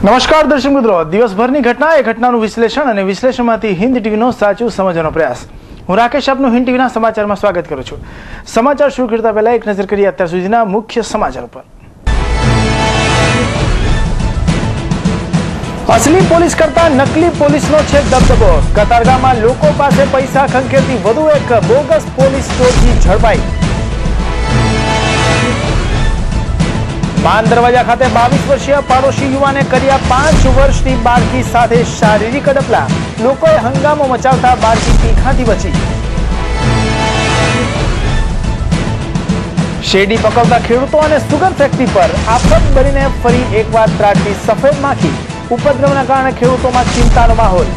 નમસ્કાર દર્શક મિત્રો, દિવસભરની ઘટના એ ઘટનાનું વિશ્લેષણ અને વિશ્લેષણમાંથી હિન્દ ટીવીનો સાચું સમજવાનો પ્રયાસ. હું રાકેશ આપનું હિન્દ ટીવીના સમાચારમાં સ્વાગત કરું છું. સમાચાર શરૂ કરતા પહેલા એક નજર કરીએ અત્યાર સુધીના મુખ્ય સમાચાર પર. અસલી પોલીસ કરતા નકલી પોલીસનો છે દબદબો. કતારગામમાં લોકો પાસે પૈસા ખંખેરતી વધુ એક બોગસ પોલીસ ચોરથી ઝડપાઈ. માન દરવાજા ખાતે 22 વર્ષીય પાડોશી યુવાને કર્યા 5 વર્ષની બાળકી સાથે શારીરિક અડપલા. લોકોએ હંગામો મચાવતા બાળકી તીખાથી બચી. શેરડી પકવતા ખેડૂતો અને સુગર ફેક્ટરી પર આફત બનીને ફરી એકવાર ત્રાટકી સફેદ માખી. ઉપદ્રવના કારણે ખેડૂતોમાં ચિંતાનો માહોલ.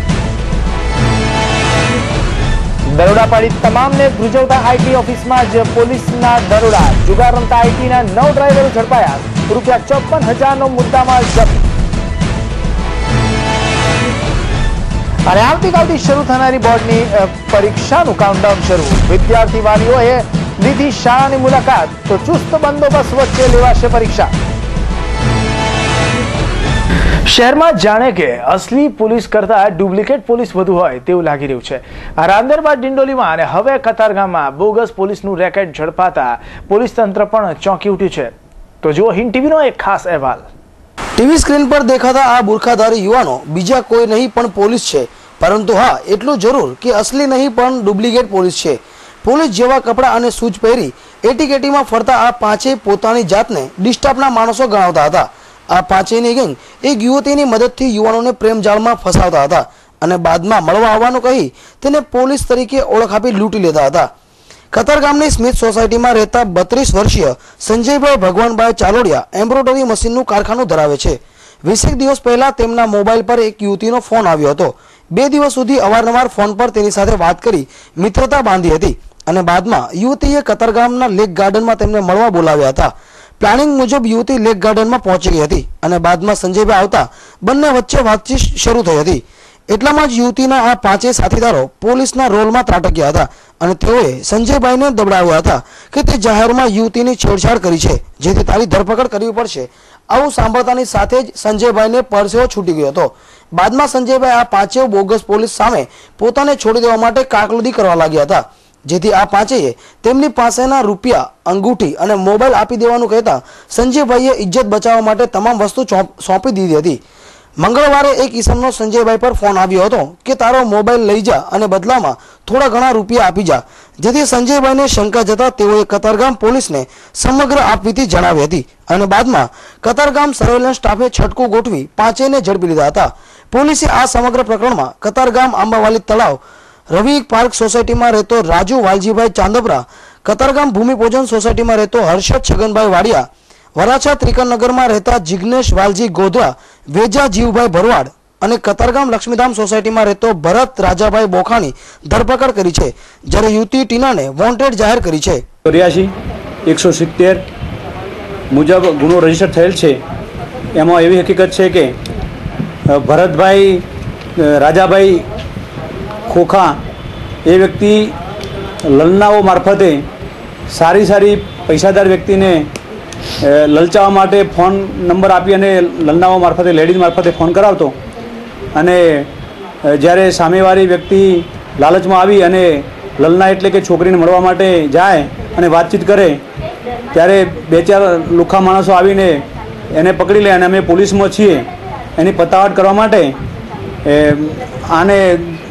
દરોડા પાડી તમામને ધ્રુજવતા આઈટી ઓફિસમાં જ પોલીસના દરોડા. જુગાર રમતા આઈટીના 9 ડ્રાઈવરો ઝડપાયા. ₹54,000નો મુદ્દામાલ જપ્ત. અને આવતીકાલથી શરૂ થનારી બોર્ડની પરીક્ષાનું કાઉન્ટડાઉન શરૂ. વિદ્યાર્થી વાલીઓએ લીધી શાળાની મુલાકાત, તો ચુસ્ત બંદોબસ્ત વચ્ચે લેવાશે પરીક્ષા. શહેરમાં જાણે કે અસલી પોલીસ કરતા ડુપ્લિકેટ પોલીસ વધુ હોય તેવું લાગી રહ્યું છે. રાંદેર બાદ ડિંડોલીમાં અને હવે કતારગામમાં બોગસ પોલીસનું રેકેટ ઝડપાતા પોલીસ તંત્ર પણ ચોંકી ઉઠ્યું છે. તો જુઓ હિન્દ ટીવીનો એક ખાસ અહેવાલ. ટીવી સ્ક્રીન પર દેખાતા આ બુરખાધારી યુવાનો બીજા કોઈ નહીં પણ પોલીસ છે. પરંતુ હા, એટલું જરૂર કે અસલી નહીં પણ ડુપ્લિકેટ પોલીસ છે. પોલીસ જેવા કપડાં અને સૂઝ પહેરી એટીકેટીમાં ફરતા આ પાંચેય પોતાની જાતને ડિસ્ટાફના માણસો ગણાવતા હતા. આ પાંચેયની ગેંગ એક યુવતીની મદદથી યુવાનોને પ્રેમજાળમાં ફસાવતા હતા અને બાદમાં મળવા આવવાનું કહી તેને પોલીસ તરીકે ઓળખ આપી લૂંટી લેતા હતા. કતારગામની સ્મિથ સોસાયટીમાં રહેતા 32 વર્ષીય સંજયભાઈ ભગવાનભાઈ ચાલોડિયા એમ્બ્રોઇડરી મશીનનું કારખાનું ધરાવે છે. 20 દિવસ પહેલા તેમના મોબાઈલ પર એક યુવતીનો ફોન આવ્યો હતો. 2 દિવસ સુધી અવારનવાર ફોન પર તેની સાથે વાત કરી મિત્રતા બાંધી હતી અને બાદમાં યુવતીએ કતારગામના લેક ગાર્ડનમાં તેમને મળવા બોલાવ્યા હતા. પ્લાનિંગ મુજબ યુવતી લેક ગાર્ડનમાં પહોંચી ગઈ હતી અને બાદમાં સંજયભાઈ આવતા બંને વચ્ચે વાતચીત શરૂ થઈ હતી. એટલામાં જ યુવતીના આ પાંચેય સાથીદારો પોલીસના રોલમાં ત્રાટક્યા હતા અને તેઓએ સંજયભાઈને દબડાવ્યા હતા કે તે જાહેરમાં યુવતીની છેડછાડ કરી છે, જેથી તારી ધરપકડ કરવી પડશે. આવું સાંભળતાની સાથે જ સંજયભાઈને પરસેવો છૂટી ગયો હતો. બાદમાં સંજયભાઈ આ પાંચેય બોગસ પોલીસ સામે પોતાને છોડી દેવા માટે કાકલુદી કરવા લાગ્યા હતા, જેથી આ પાંચેયે તેમની પાસેના રૂપિયા, અંગૂઠી અને મોબાઈલ આપી દેવાનું કહેતા સંજયભાઈએ ઇજ્જત બચાવવા માટે તમામ વસ્તુ સોંપી દીધી હતી. મંગળવારે એક ઈસમનો સંજયભાઈ પર ફોન આવ્યો હતો કે તારો મોબાઈલ લઈ જા અને બદલામાં થોડા ઘણા રૂપિયા આપી જા, જેથી સંજયભાઈને શંકા જતા તેઓએ કતારગામ પોલીસને સમગ્ર આપવીતી જણાવી હતી અને બાદમાં કતારગામ સર્વેલન્સ સ્ટાફે છટકું ગોઠવી પાંચેયને ઝડપી લીધા હતા. પોલીસે આ સમગ્ર પ્રકરણમાં કતારગામ આંબાવાલી તળાવ રવિ પાર્ક સોસાયટીમાં રહેતો રાજુ વાલજીભાઈ ચાંદપરા, કતારગામ ભૂમિપૂજન સોસાયટીમાં રહેતો હર્ષદ છગનભાઈ વાડિયા, વરાછા ત્રિકમનગરમાં રહેતા જિગ્નેશ વાલજી ગોધરા, વેજા જીવભાઈ ભરવાડ અને કતારગામ લક્ષ્મીધામ સોસાયટીમાં રહેતો ભરત રાજાભાઈ બોખાણી ધરપકડ કરી છે, જ્યારે યુવતી ટીનાને વોન્ટેડ જાહેર કરી છે. 84-170 મુજબ ગુનો રજીસ્ટર થયેલ છે. એમાં એવી હકીકત છે કે ભરતભાઈ રાજાભાઈ ખોખા એ વ્યક્તિ લલનાઓ મારફતે સારી પૈસાદાર વ્યક્તિને લલચાવવા માટે ફોન નંબર આપી અને લલનાઓ મારફતે લેડીઝ મારફતે ફોન કરાવતો અને જ્યારે સામેવાળી વ્યક્તિ લાલચમાં આવી અને લલના એટલે કે છોકરીને મળવા માટે જાય અને વાતચીત કરે ત્યારે 2-4 લુખ્ખા માણસો આવીને એને પકડી લે અને અમે પોલીસમાં છીએ એની પતાવટ કરવા માટે આને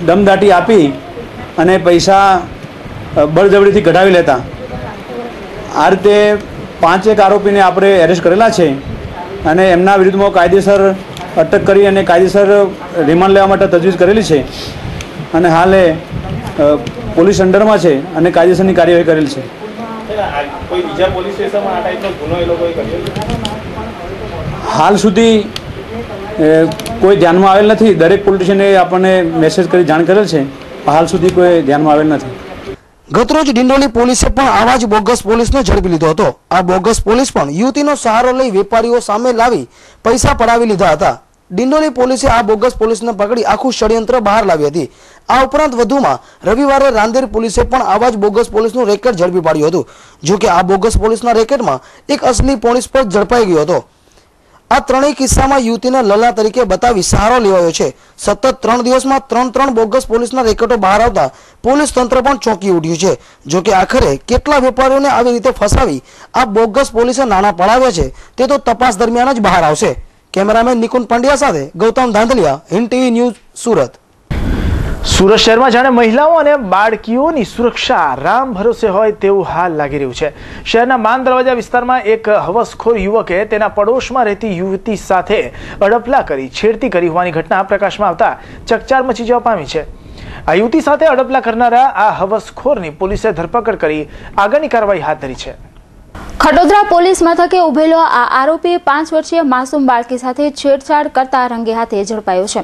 દમદાટી આપી અને પૈસા બળજબરીથી કઢાવી લેતા. આ રીતે 5 આરોપીને આપણે એરેસ્ટ કરેલા છે અને એમના વિરુદ્ધમાં કાયદેસર અટક કરી અને કાયદેસર રિમાન્ડ લેવા માટે તજવીજ કરેલી છે અને હાલે પોલીસ અંડરમાં છે અને કાયદેસરની કાર્યવાહી કરેલી છે. હાલ સુધી કોઈ ધ્યાનમાં આવેલ નથી. દરેક પોલિટિશિયને આપણને મેસેજ કરી જાણ કરેલ છે, હાલ સુધી કોઈ ધ્યાનમાં આવેલ નથી. ગતરોજ ડિંડોલી પોલીસે પણ આવા જ બોગસ પોલીસને ઝડપી લીધો હતો. આ બોગસ પોલીસ પણ યુવતીનો સહારો લઈ વેપારીઓ સામે લાવી પૈસા પડાવી લીધા હતા. ડિંડોલી પોલીસે આ બોગસ પોલીસને પકડી આખું ષડયંત્ર બહાર લાવી હતી. આ ઉપરાંત વધુમાં રવિવારે રાંદેર પોલીસે પણ આવા જ બોગસ પોલીસનું રેકેટ ઝડપી પાડ્યું હતું. જો કે આ બોગસ પોલીસના રેકેટમાં એક અસલી પોલીસ પર ઝડપાઈ ગયો હતો. આ ત્રણેય કિસ્સામાં યુવતીને લલા તરીકે બતાવી સહારો લેવાયો છે. સતત 3 દિવસમાં 3 બોગસ પોલીસના રેકેટો બહાર આવતા પોલીસ તંત્ર પણ ચોંકી ઉઠ્યું છે. જોકે આખરે કેટલા વેપારીઓને આવી રીતે ફસાવી આ બોગસ પોલીસે નાણાં પડાવ્યા છે તે તો તપાસ દરમિયાન જ બહાર આવશે. કેમેરામેન નિકુંજ પંડ્યા સાથે ગૌતમ ધાંધલિયા, હિન્દ ટીવી ન્યૂઝ, સુરત. સુરત શહેરમાં જાણે મહિલાઓ અને બાળકીઓની સુરક્ષા રામ ભરોસે હોય તેવું હાલ લાગી રહ્યું છે. શહેરના માન દરવાજા વિસ્તારમાં એક હવસખોર યુવકે તેના પડોશમાં રહેતી યુવતી સાથે અડપલા કરી છેડતી કરી હોવાની ઘટના પ્રકાશમાં આવતા ચકચાર મચી જવા પામી છે. આ યુવતી સાથે અડપલા કરનારા આ હવસખોરની પોલીસે ધરપકડ કરી આગળની કાર્યવાહી હાથ ધરી છે. ખડોદરા પોલીસ મથકે ઉભેલો આ આરોપી 5 વર્ષીય માસૂમ બાળકી સાથે છેડછાડ કરતા રંગે હાથે ઝડપાયો છે.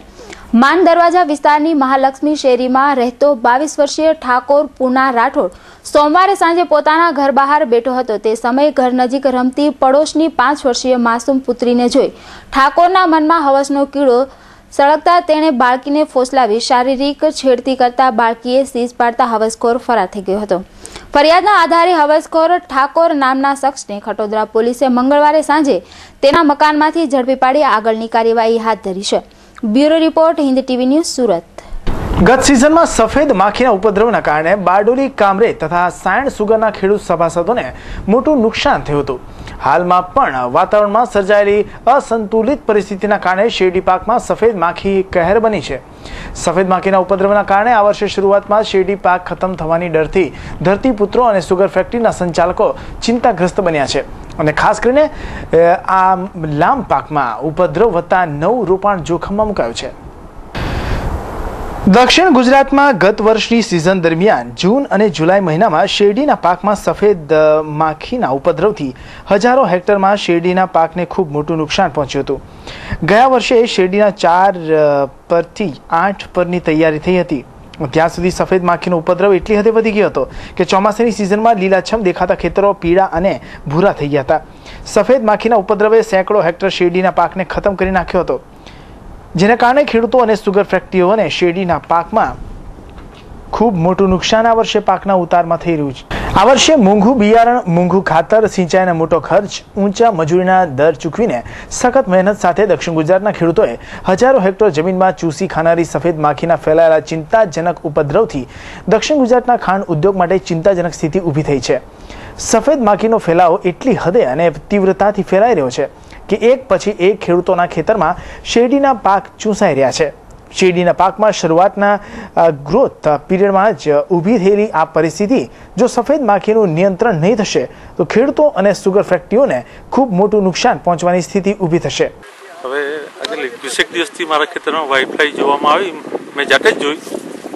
માન દરવાજા વિસ્તારની મહાલક્ષ્મી શેરીમાં રહેતો 22 વર્ષીય ઠાકોર પૂના રાઠોડ સોમવારે સાંજે પોતાના ઘર બહાર બેઠો હતો. તે સમયે ઘર નજીક રમતી પડોશની 5 વર્ષીય માસૂમ પુત્રીને જોઈ ઠાકોરના મનમાં હવસનો કીડો સળગતા તેણે બાળકીને ફોસલાવી શારીરિક છેડતી કરતા બાળકીએ સીઝ પાડતા હવસખોર ફરાર થઈ ગયો હતો. ફરિયાદના આધારે હવસખોર ઠાકોર નામના શખ્સને ખટોદરા પોલીસે મંગળવારે સાંજે તેના મકાનમાંથી ઝડપી પાડી આગળની કાર્યવાહી હાથ ધરી છે. Bureau report, Hind TV news, Surat. ગત સિઝનમાં સફેદ માખીના ઉપદ્રવના કારણે બારડોલી, કામરેજ તથા સાયણ સુગરના ખેડૂત સભાસદોને મોટું નુકસાન થયું હતું. હાલમાં પણ વાતાવરણમાં સર્જાયેલી અસંતુલિત પરિસ્થિતિના કારણે શેરડી પાકમાં સફેદ માખી કહેર બની છે. સફેદ માખીના ઉપદ્રવના કારણે આ વર્ષે શરૂઆતમાં શેરડી પાક ખતમ થવાની ડરથી ધરતીપુત્રો અને સુગર ફેક્ટરીના સંચાલકો ચિંતાગ્રસ્ત બન્યા છે અને ખાસ કરીને આ લાંબ પાકમાં ઉપદ્રવ વધતા નવું રોપાણ જોખમમાં મુકાયું છે. દક્ષિણ ગુજરાતમાં ગત વર્ષની સિઝન દરમિયાન જૂન અને જુલાઈ મહિનામાં શેરડીના પાકમાં સફેદ માખીના ઉપદ્રવથી હજારો હેક્ટરમાં શેરડીના પાકને ખૂબ મોટું નુકસાન પહોંચ્યું હતું. ગયા વર્ષે શેરડીના 4 પરથી 8 પરની તૈયારી થઈ હતી. ત્યાં સુધી સફેદ માખીનો ઉપદ્રવ એટલી હદે વધી ગયો હતો કે ચોમાસાની સિઝનમાં લીલાછમ દેખાતા ખેતરો પીળા અને ભૂરા થઈ ગયા હતા. સફેદ માખીના ઉપદ્રવે સેંકડો હેક્ટર શેરડીના પાકને ખતમ કરી નાખ્યો હતો, જેને કારણે ખેડૂતો અને સુગર ફેક્ટરીઓને શેરડીના પાકમાં ખૂબ મોટું નુકસાન આ વર્ષે પાકના ઉતારમાં થઈ રહ્યું છે. આ વર્ષે મોંઘું બિયારણ, મોંઘું ખાતર, સિંચાઈનો મોટો ખર્ચ, ઊંચા મજૂરીના દર ચૂકવીને સખત મહેનત સાથે દક્ષિણ ગુજરાતના ખેડૂતોએ હજારો હેક્ટર જમીનમાં ચૂસી ખાનારી સફેદ માખીના ફેલાયેલા ચિંતાજનક ઉપદ્રવથી દક્ષિણ ગુજરાતના ખાંડ ઉદ્યોગ માટે ચિંતાજનક સ્થિતિ ઊભી થઈ છે. સફેદ માખીનો ફેલાવો એટલી હદે અને તીવ્રતાથી ફેલાઈ રહ્યો છે કે એક પછી એક ખેડૂતોના ખેતરમાં શેરડીના પાક ચૂસાઈ રહ્યા છે. શેરડીના પાકમાં શરૂઆતના ગ્રોથ પીરિયડમાં જ ઊભી થયેલી આ પરિસ્થિતિ જો સફેદ માખીનું નિયંત્રણ નહીં થશે તો ખેડૂતો અને સુગર ફેક્ટરીઓને ખૂબ મોટું નુકસાન પહોંચવાની સ્થિતિ ઊભી થશે. હવે આજે 20 દિવસથી મારા ખેતરમાં વ્હાઇટ ફ્લાય જોવામાં આવી. મેં જાતે જ જોઈ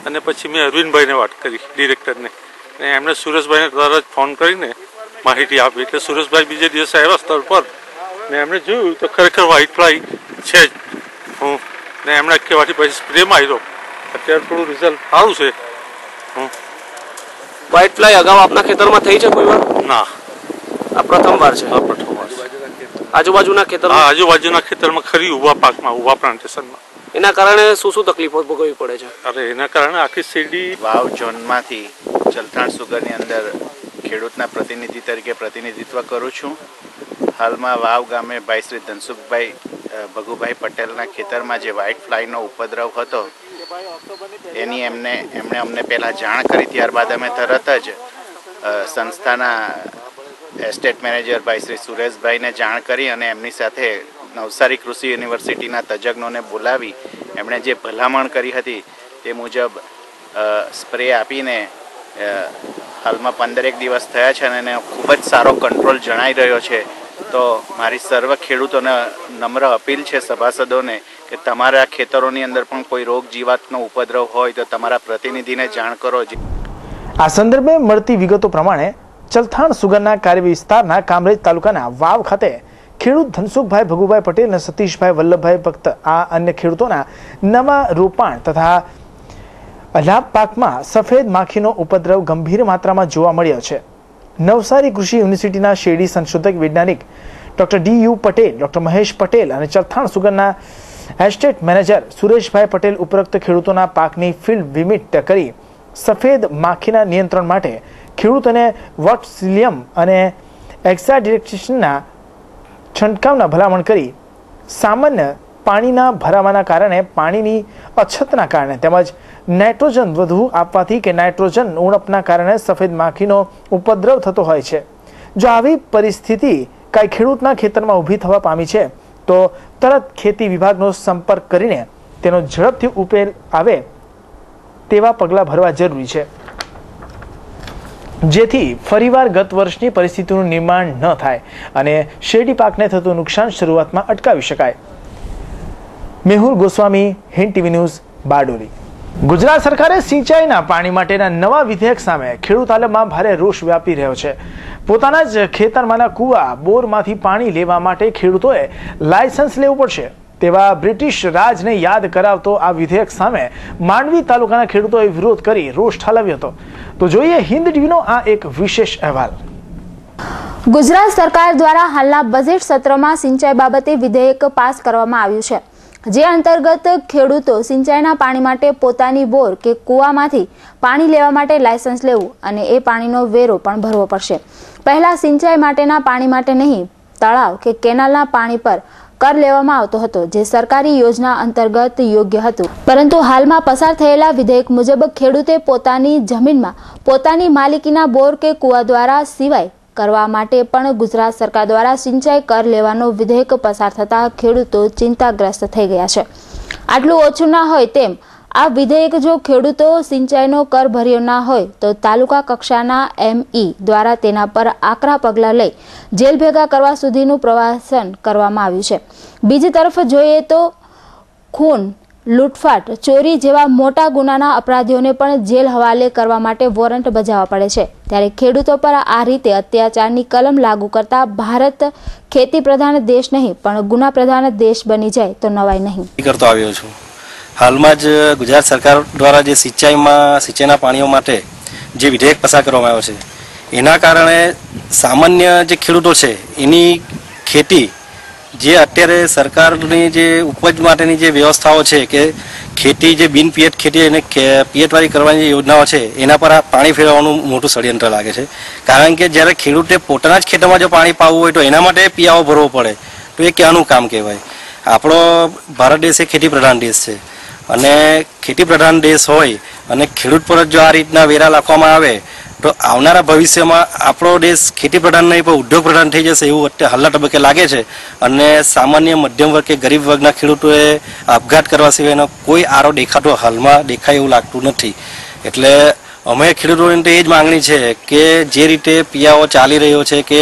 અને પછી મેં અરવિંદભાઈને વાત કરી, ડિરેક્ટરને, અને એમણે સુરેશભાઈને તરત ફોન કરીને માહિતી આપી. એટલે સુરેશભાઈ બીજે દિવસે આવ્યા સ્થળ પર ને એમણે જોયું તો ખરેખર વ્હાઇટ ફ્લાય છે જ. ને એમણે કહેવાથી પછી સ્પ્રે માર્યો. અત્યારે થોડું રિઝલ્ટ સારું છે. વ્હાઇટ ફ્લાય અગાઉ આપના ખેતરમાં થઈ છે કોઈ વાર? ના, આ પ્રથમવાર છે. આ પ્રથમવાર. આજુબાજુના ખેતરમાં? આજુબાજુના ખેતરમાં ખરી ઉભા પાકમાં, ઉભા પ્લાન્ટેશનમાં. એના કારણે શું શું તકલીફો ભોગવવી પડે છે? અરે એના કારણે આખી શેરડી વાવ ઝોનમાંથી ચલથાણ સુગરની અંદર ખેડૂતના પ્રતિનિધિ તરીકે પ્રતિનિધિત્વ કરું છું. હાલમાં વાવ ગામે ભાઈ શ્રી ધનસુખભાઈ ભગુભાઈ પટેલના ખેતરમાં જે વ્હાઇટ ફ્લાયનો ઉપદ્રવ હતો એની એમણે અમને પહેલાં જાણ કરી. ત્યારબાદ અમે તરત જ સંસ્થાના એસ્ટેટ મેનેજર ભાઈ શ્રી સુરેશભાઈને જાણ કરી અને એમની સાથે નવસારી કૃષિ યુનિવર્સિટીના તજજ્ઞોને બોલાવી એમણે જે ભલામણ કરી હતી તે મુજબ સ્પ્રે આપીને હાલમાં 15 દિવસ થયા છે અને એને ખૂબ જ સારો કંટ્રોલ જણાઈ રહ્યો છે. તો મારી સર્વ ખેડૂતોને નમ્ર અપીલ છે, સભાસદોને, કે તમારા ખેતરોની અંદર પણ કોઈ રોગ જીવાતનો ઉપદ્રવ હોય તો તમારા પ્રતિનિધિને જાણ કરો. આ સંદર્ભે મળતી વિગતો પ્રમાણે ચલથાણ સુગરના કાર્ય વિસ્તારના કામરેજ તાલુકાના વાવ ખાતે ખેડૂત ધનસુખભાઈ ભગુભાઈ પટેલ અને સતીશભાઈ વલ્લભભાઈ ભક્ત આ અન્ય ખેડૂતોના નવા રોપાણ તથા લાભ પાકમાં સફેદ માખીનો ઉપદ્રવ ગંભીર માત્રામાં જોવા મળ્યો છે. નવસારી કૃષિ યુનિવર્સિટીના શેરડી સંશોધક વૈજ્ઞાનિક ડોક્ટર ડી.યુ. પટેલ, ડોક્ટર મહેશ પટેલ અને ચલથાણ સુગરના એસ્ટેટ મેનેજર સુરેશભાઈ પટેલ ઉપરોક્ત ખેડૂતોના પાકની ફિલ્ડ વિઝિટ કરી સફેદ માખીના નિયંત્રણ માટે ખેડૂતોને વોટસિલિયમ અને એક્સાડિરેક્શનના છંટકાવના ભલામણ કરી સામાન્ય પાણીના ભરાવાના કારણે, પાણીની અછતના કારણે તેમજ નાઇટ્રોજન વધુ આપવાથી કે નાઇટ્રોજન ઉણપના કારણે સફેદ માખીનો ઉપદ્રવ થતો હોય છે. જો આવી પરિસ્થિતિ કાંઈ ખેડૂતના ખેતરમાં ઊભી થવા પામી છે તો તરત ખેતી વિભાગનો સંપર્ક કરીને તેનો ઝડપથી ઉકેલ આવે તેવા પગલાં ભરવા જરૂરી છે, જેથી ફરીવાર ગત વર્ષની પરિસ્થિતિનું નિર્માણ ન થાય અને શેરડી પાકને થતું નુકસાન શરૂઆતમાં અટકાવી શકાય. Mehul Goswami, Hind TV news, Bardoli. ગુજરાત સરકારે સિંચાઈના પાણી માટેના નવા વિધેયક સામે ખેડૂત આલમમાં ભારે રોષ વ્યાપી રહ્યો છે. પોતાના જ ખેતરમાંના કૂવા, બોરમાંથી પાણી લેવા માટે ખેડૂતોએ લાયસન્સ લેવું પડશે તેવા બ્રિટિશ રાજને યાદ કરાવતો આ વિધેયક સામે માંડવી તાલુકાના ખેડૂતોએ વિરોધ કરી રોષ ઠાલવ્યો હતો. તો જોઈએ હિન્દ ટીવીનો આ એક વિશેષ અહેવાલ. ગુજરાત સરકાર દ્વારા હાલના બજેટ સત્રમાં સિંચાઈ બાબતે વિધેયક પાસ કરવામાં આવ્યું છે, જે અંતર્ગત ખેડૂતો સિંચાઈના પાણી માટે પોતાની બોર કે કૂવામાંથી પાણી લેવા માટે લાયસન્સ લેવું અને એ પાણીનો વેરો પણ ભરવો પડશે. પહેલા સિંચાઈ માટેના પાણી માટે નહીં, તળાવ કે કેનાલના પાણી પર કર લેવામાં આવતો હતો, જે સરકારી યોજના અંતર્ગત યોગ્ય હતું. પરંતુ હાલમાં પસાર થયેલા વિધેયક મુજબ ખેડૂતે પોતાની જમીનમાં પોતાની માલિકીના બોર કે કૂવા દ્વારા સિવાય કરવા માટે પણ ગુજરાત સરકાર દ્વારા સિંચાઈ કર લેવાનો વિધેયક પસાર થતા ખેડૂતો ચિંતાગ્રસ્ત થઈ ગયા છે. આટલું ઓછું ના હોય તેમ આ વિધેયક જો ખેડૂતો સિંચાઈનો કર ભર્યો ના હોય તો તાલુકા કક્ષાના ME દ્વારા તેના પર આકરા પગલાં લઈ જેલ ભેગા કરવા સુધીનું પ્રવાસન કરવામાં આવ્યું છે. બીજી તરફ જોઈએ તો ખૂન, લૂંટફાટ, ચોરી જેવા મોટા ગુનાના અપરાધીઓને પણ જેલ હવાલે કરવા માટે વોરંટ બજાવવા પડે છે. ત્યારે ખેડૂતો પર આ રીતે અત્યાચારની કલમ લાગુ કરતા ભારત ખેતી પ્રધાન દેશ નહીં પણ ગુના પ્રધાન દેશ બની જાય તો નવાઈ નહીં. કરતો આવ્યો છું. હાલમાં જ ગુજરાત સરકાર દ્વારા જે સિંચાઈના પાણીઓ માટે જે વિધેયક પસાર કરવામાં આવ્યો છે એના કારણે સામાન્ય જે ખેડૂતો છે એની ખેતી જે અત્યારે સરકારની જે ઉપજ માટેની જે વ્યવસ્થાઓ છે કે ખેતી જે બિન પિયત ખેતી અને પિયતવાળી કરવાની જે યોજનાઓ છે એના પર આ પાણી ફેરવવાનું મોટું ષડયંત્ર લાગે છે. કારણ કે જ્યારે ખેડૂતે પોતાના જ ખેતરમાં જો પાણી પાવું હોય તો એના માટે પિયાવો ભરવો પડે તો એ ક્યાંનું કામ કહેવાય. આપણો ભારત દેશ એ ખેતી પ્રધાન દેશ છે અને ખેતી પ્રધાન દેશ હોય અને ખેડૂત પર જો આ રીતના વેરા રાખવામાં આવે તો આવનારા ભવિષ્યમાં આપણો દેશ ખેતી પ્રધાન નહીં પણ ઉદ્યોગ પ્રધાન થઈ જશે એવું અત્યારે હાલના તબક્કે લાગે છે. અને સામાન્ય મધ્યમ વર્ગ કે ગરીબ વર્ગના ખેડૂતોએ આપઘાત કરવા સિવાયનો કોઈ આરો દેખાતો હાલમાં દેખાય એવું લાગતું નથી. એટલે અમે ખેડૂતોની તો એ જ માંગણી છે કે જે રીતે પિયાવો ચાલી રહ્યો છે કે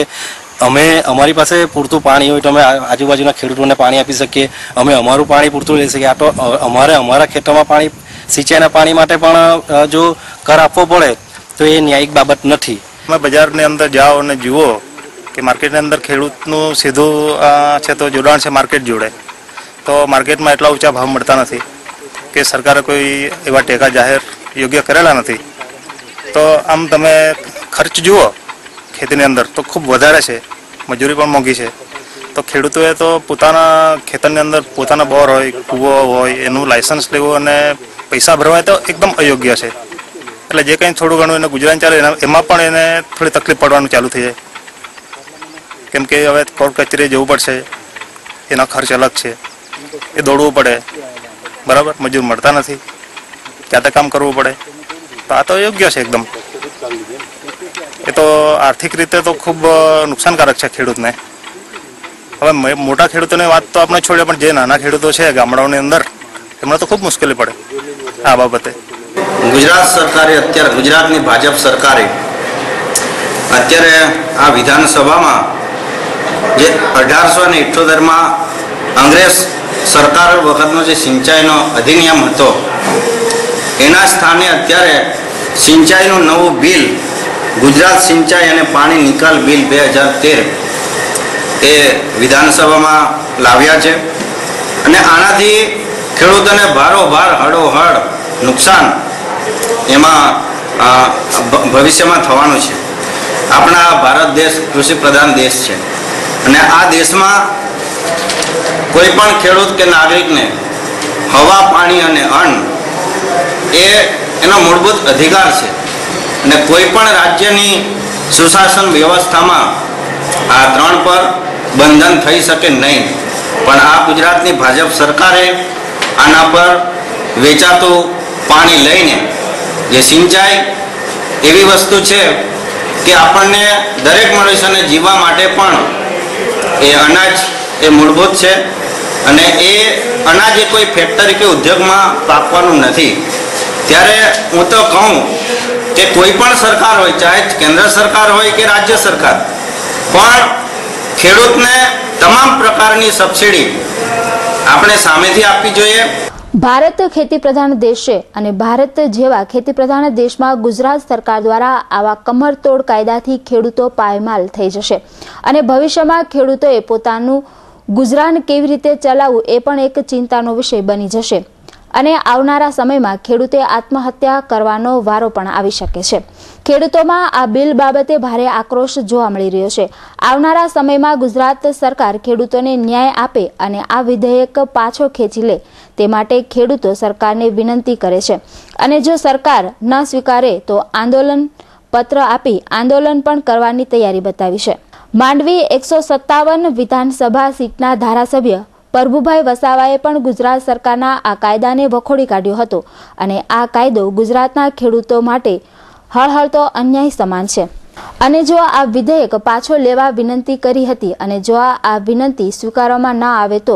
અમે અમારી પાસે પૂરતું પાણી હોય તો અમે આજુબાજુના ખેડૂતોને પાણી આપી શકીએ, અમે અમારું પાણી પૂરતું લઈ શકીએ. આ તો અમારા ખેતરમાં પાણી સિંચાઈના પાણી માટે પણ જો કર આપવો પડે તો એ ન્યાયિક બાબત નથી. તમે બજારની અંદર જાઓ અને જુઓ કે માર્કેટની અંદર ખેડૂતનું સીધું છે તો જોડાણ છે માર્કેટ જોડે, તો માર્કેટમાં એટલા ઊંચા ભાવ મળતા નથી કે સરકારે કોઈ એવા ટેકા જાહેર યોગ્ય કરેલા નથી. તો આમ તમે ખર્ચ જુઓ ખેતીની અંદર તો ખૂબ વધારે છે, મજૂરી પણ મોંઘી છે. તો ખેડૂતોએ તો પોતાના ખેતરની અંદર પોતાના બોર હોય, કૂવો હોય એનું લાયસન્સ લેવું અને પૈસા ભરવા તો એકદમ અયોગ્ય છે. એટલે જે કંઈ થોડું ઘણું એને ગુજરાન ચાલે એમાં પણ એને થોડી તકલીફ પડવાનું ચાલુ થઈ જાય, કેમ કે હવે કોર્ટ કચેરી જવું પડશે, એનો ખર્ચ અલગ છે, એ દોડવું પડે, બરાબર, મજૂર મળતા નથી, જાતે કામ કરવું પડે. તો આ તો યોગ્ય છે એકદમ. એ તો આર્થિક રીતે તો ખૂબ નુકસાનકારક છે ખેડૂતને. હવે મોટા ખેડૂતોની વાત તો આપણે છોડીએ પણ જે નાના ખેડૂતો છે ગામડાઓની અંદર એમને તો ખૂબ મુશ્કેલી પડે આ બાબતે. ગુજરાત સરકારે અત્યારે ગુજરાતની ભાજપ સરકારે અત્યારે આ વિધાનસભામાં જે 1878માં અંગ્રેજ સરકાર વખતનો જે સિંચાઈનો અધિનિયમ હતો એના સ્થાને અત્યારે સિંચાઈનું નવું બિલ ગુજરાત સિંચાઈ અને પાણી નિકાલ બિલ 2013 એ વિધાનસભામાં લાવ્યા છે. અને આનાથી ખેડૂતોને ભારોભાર હળોહળ નુકસાન એમાં ભવિષ્યમાં થવાનું છે. આપણા ભારત દેશ કૃષિ પ્રધાન દેશ છે અને આ દેશમાં કોઈ પણ ખેડૂત કે નાગરિકને હવા, પાણી અને અન્ન એનો મૂળભૂત અધિકાર છે અને કોઈ પણ રાજ્યની સુશાસન વ્યવસ્થામાં આ ત્રણ પર બંધન થઈ શકે નહીં. પણ આ ગુજરાતની ભાજપ સરકારે આના પર વેચાતું પાણી લઈને જે સિંચાઈ એવી વસ્તુ છે કે આપણને દરેક મનુષ્યને જીવવા માટે પણ એ અનાજ એ મૂળભૂત છે અને એ અનાજ એ કોઈ ફેક્ટરી કે ઉદ્યોગમાં પાકવાનું નથી. ત્યારે હું તો કહું કે કોઈ પણ સરકાર હોય, ચાહે કેન્દ્ર સરકાર હોય કે રાજ્ય સરકાર, પણ ખેડૂતને તમામ પ્રકારની સબસિડી આપણે સામેથી આપવી જોઈએ. ભારત ખેતી પ્રધાન દેશ છે અને ભારત જેવા ખેતી પ્રધાન દેશમાં ગુજરાત સરકાર દ્વારા આવા કમરતોડ કાયદાથી ખેડૂતો પાયમાલ થઈ જશે અને ભવિષ્યમાં ખેડૂતોએ પોતાનું ગુજરાન કેવી રીતે ચલાવવું એ પણ એક ચિંતાનો વિષય બની જશે અને આવનારા સમયમાં ખેડૂતે આત્મહત્યા કરવાનો વારો પણ આવી શકે છે. ખેડૂતોમાં આ બિલ બાબતે ભારે આક્રોશ જોવા મળી રહ્યો છે. આવનારા સમયમાં ગુજરાત સરકાર ખેડૂતોને ન્યાય આપે અને આ વિધેયક પાછો ખેંચી લે તે માટે ખેડૂતો સરકારને વિનંતી કરે છે અને જો સરકાર ન સ્વીકારે તો આંદોલન પત્ર આપી આંદોલન પણ કરવાની તૈયારી બતાવી છે. માંડવી 157 વિધાનસભા સીટના ધારાસભ્ય પ્રભુભાઈ વસાવાએ પણ ગુજરાત સરકારના આ કાયદાને વખોડી કાઢ્યો હતો અને આ કાયદો ગુજરાતના ખેડૂતો માટે હળહળતો અન્યાય સમાન છે અને જો આ વિધેયક પાછો લેવા વિનંતી કરી હતી અને જો આ વિનંતી સ્વીકારવામાં ન આવે તો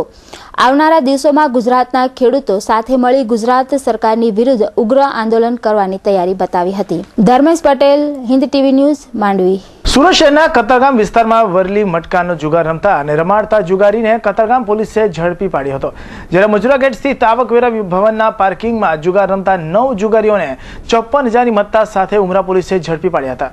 આવનારા દિવસોમાં ગુજરાતના ખેડૂતો સાથે મળી ગુજરાત સરકારની વિરુદ્ધ ઉગ્ર આંદોલન કરવાની તૈયારી બતાવી હતી. Dharmesh Patel, Hind TV news, Mandvi. સુરત શહેરના કતારગામ વિસ્તારમાં વરલી મટકાનો જુગાર રમતા અને રમાડતા જુગારીને કતારગામ પોલીસે ઝડપી પાડ્યો હતો. જ્યારે મુજરા ગેટ સ્થિત આવકવેરા ભવનના પાર્કિંગમાં જુગાર રમતા 9 જુગારીઓને 54,000ની મત્તા સાથે ઉમરા પોલીસે ઝડપી પાડ્યા હતા.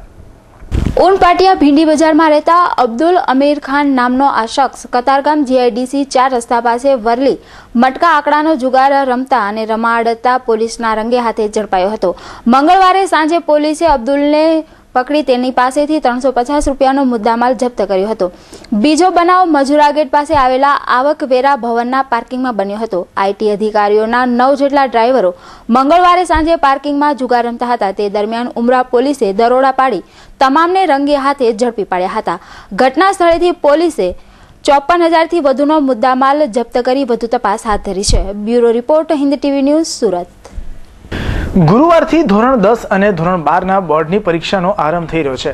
ઉનપાટિયા ભીંડી બજારમાં રહેતા અબ્દુલ અમીર ખાન નામનો આ શખ્સ કતારગામ GIDC 4 રસ્તા પાસે વરલી મટકા આંકડાનો જુગાર રમતા અને રમાડતા પોલીસના રંગે હાથે ઝડપાયો હતો. મંગળવારે સાંજે પોલીસે અબ્દુલને પકડી તેની પાસેથી 350 રૂપિયાનો મુદ્દામાલ જપ્ત કર્યો હતો. બીજો બનાવ મજુરા ગેટ પાસે આવેલા આવકવેરા ભવનના પાર્કિંગમાં બન્યો હતો. IT અધિકારીઓના 9 જેટલા ડ્રાઈવરો મંગળવારે સાંજે પાર્કિંગમાં જુગાર રમતા હતા. તે દરમિયાન ઉમરા પોલીસે દરોડા પાડી તમામને રંગે હાથે ઝડપી પાડ્યા હતા. ઘટના સ્થળેથી પોલીસે 54,000થી વધુનો મુદ્દામાલ જપ્ત કરી વધુ તપાસ હાથ ધરી છે. Bureau report, Hind TV news, Surat. ગુરુવારથી ધોરણ 10 અને ધોરણ 12ના બોર્ડની પરીક્ષાનો આરંભ થઈ રહ્યો છે.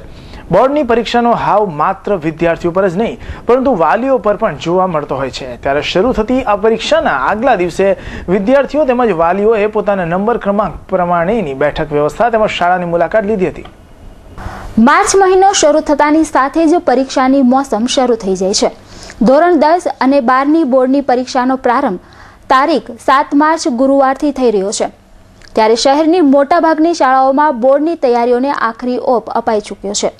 બોર્ડની પરીક્ષાનો હાવ માત્ર વિદ્યાર્થીઓ પર જ નહીં પરંતુ વાલીઓ પર પણ જોવા મળતો હોય છે. ત્યારે શરૂ થતી આ પરીક્ષાના આગલા દિવસે વિદ્યાર્થીઓ તેમજ વાલીઓએ પોતાના નંબર ક્રમાંક પ્રમાણેની બેઠક વ્યવસ્થા તેમજ શાળાની મુલાકાત લીધી હતી. માર્ચ મહિનો શરૂ થતાની સાથે જ પરીક્ષાની મોસમ શરૂ થઈ જાય છે. ધોરણ 10 અને 12ની બોર્ડની પરીક્ષાનો પ્રારંભ તારીખ 7 માર્ચ ગુરુવારથી થઈ રહ્યો છે. ત્યારે શહેરની મોટાભાગની શાળાઓમાં બોર્ડની તૈયારીઓને આખરી ઓપ અપાઈ ચૂક્યો છે.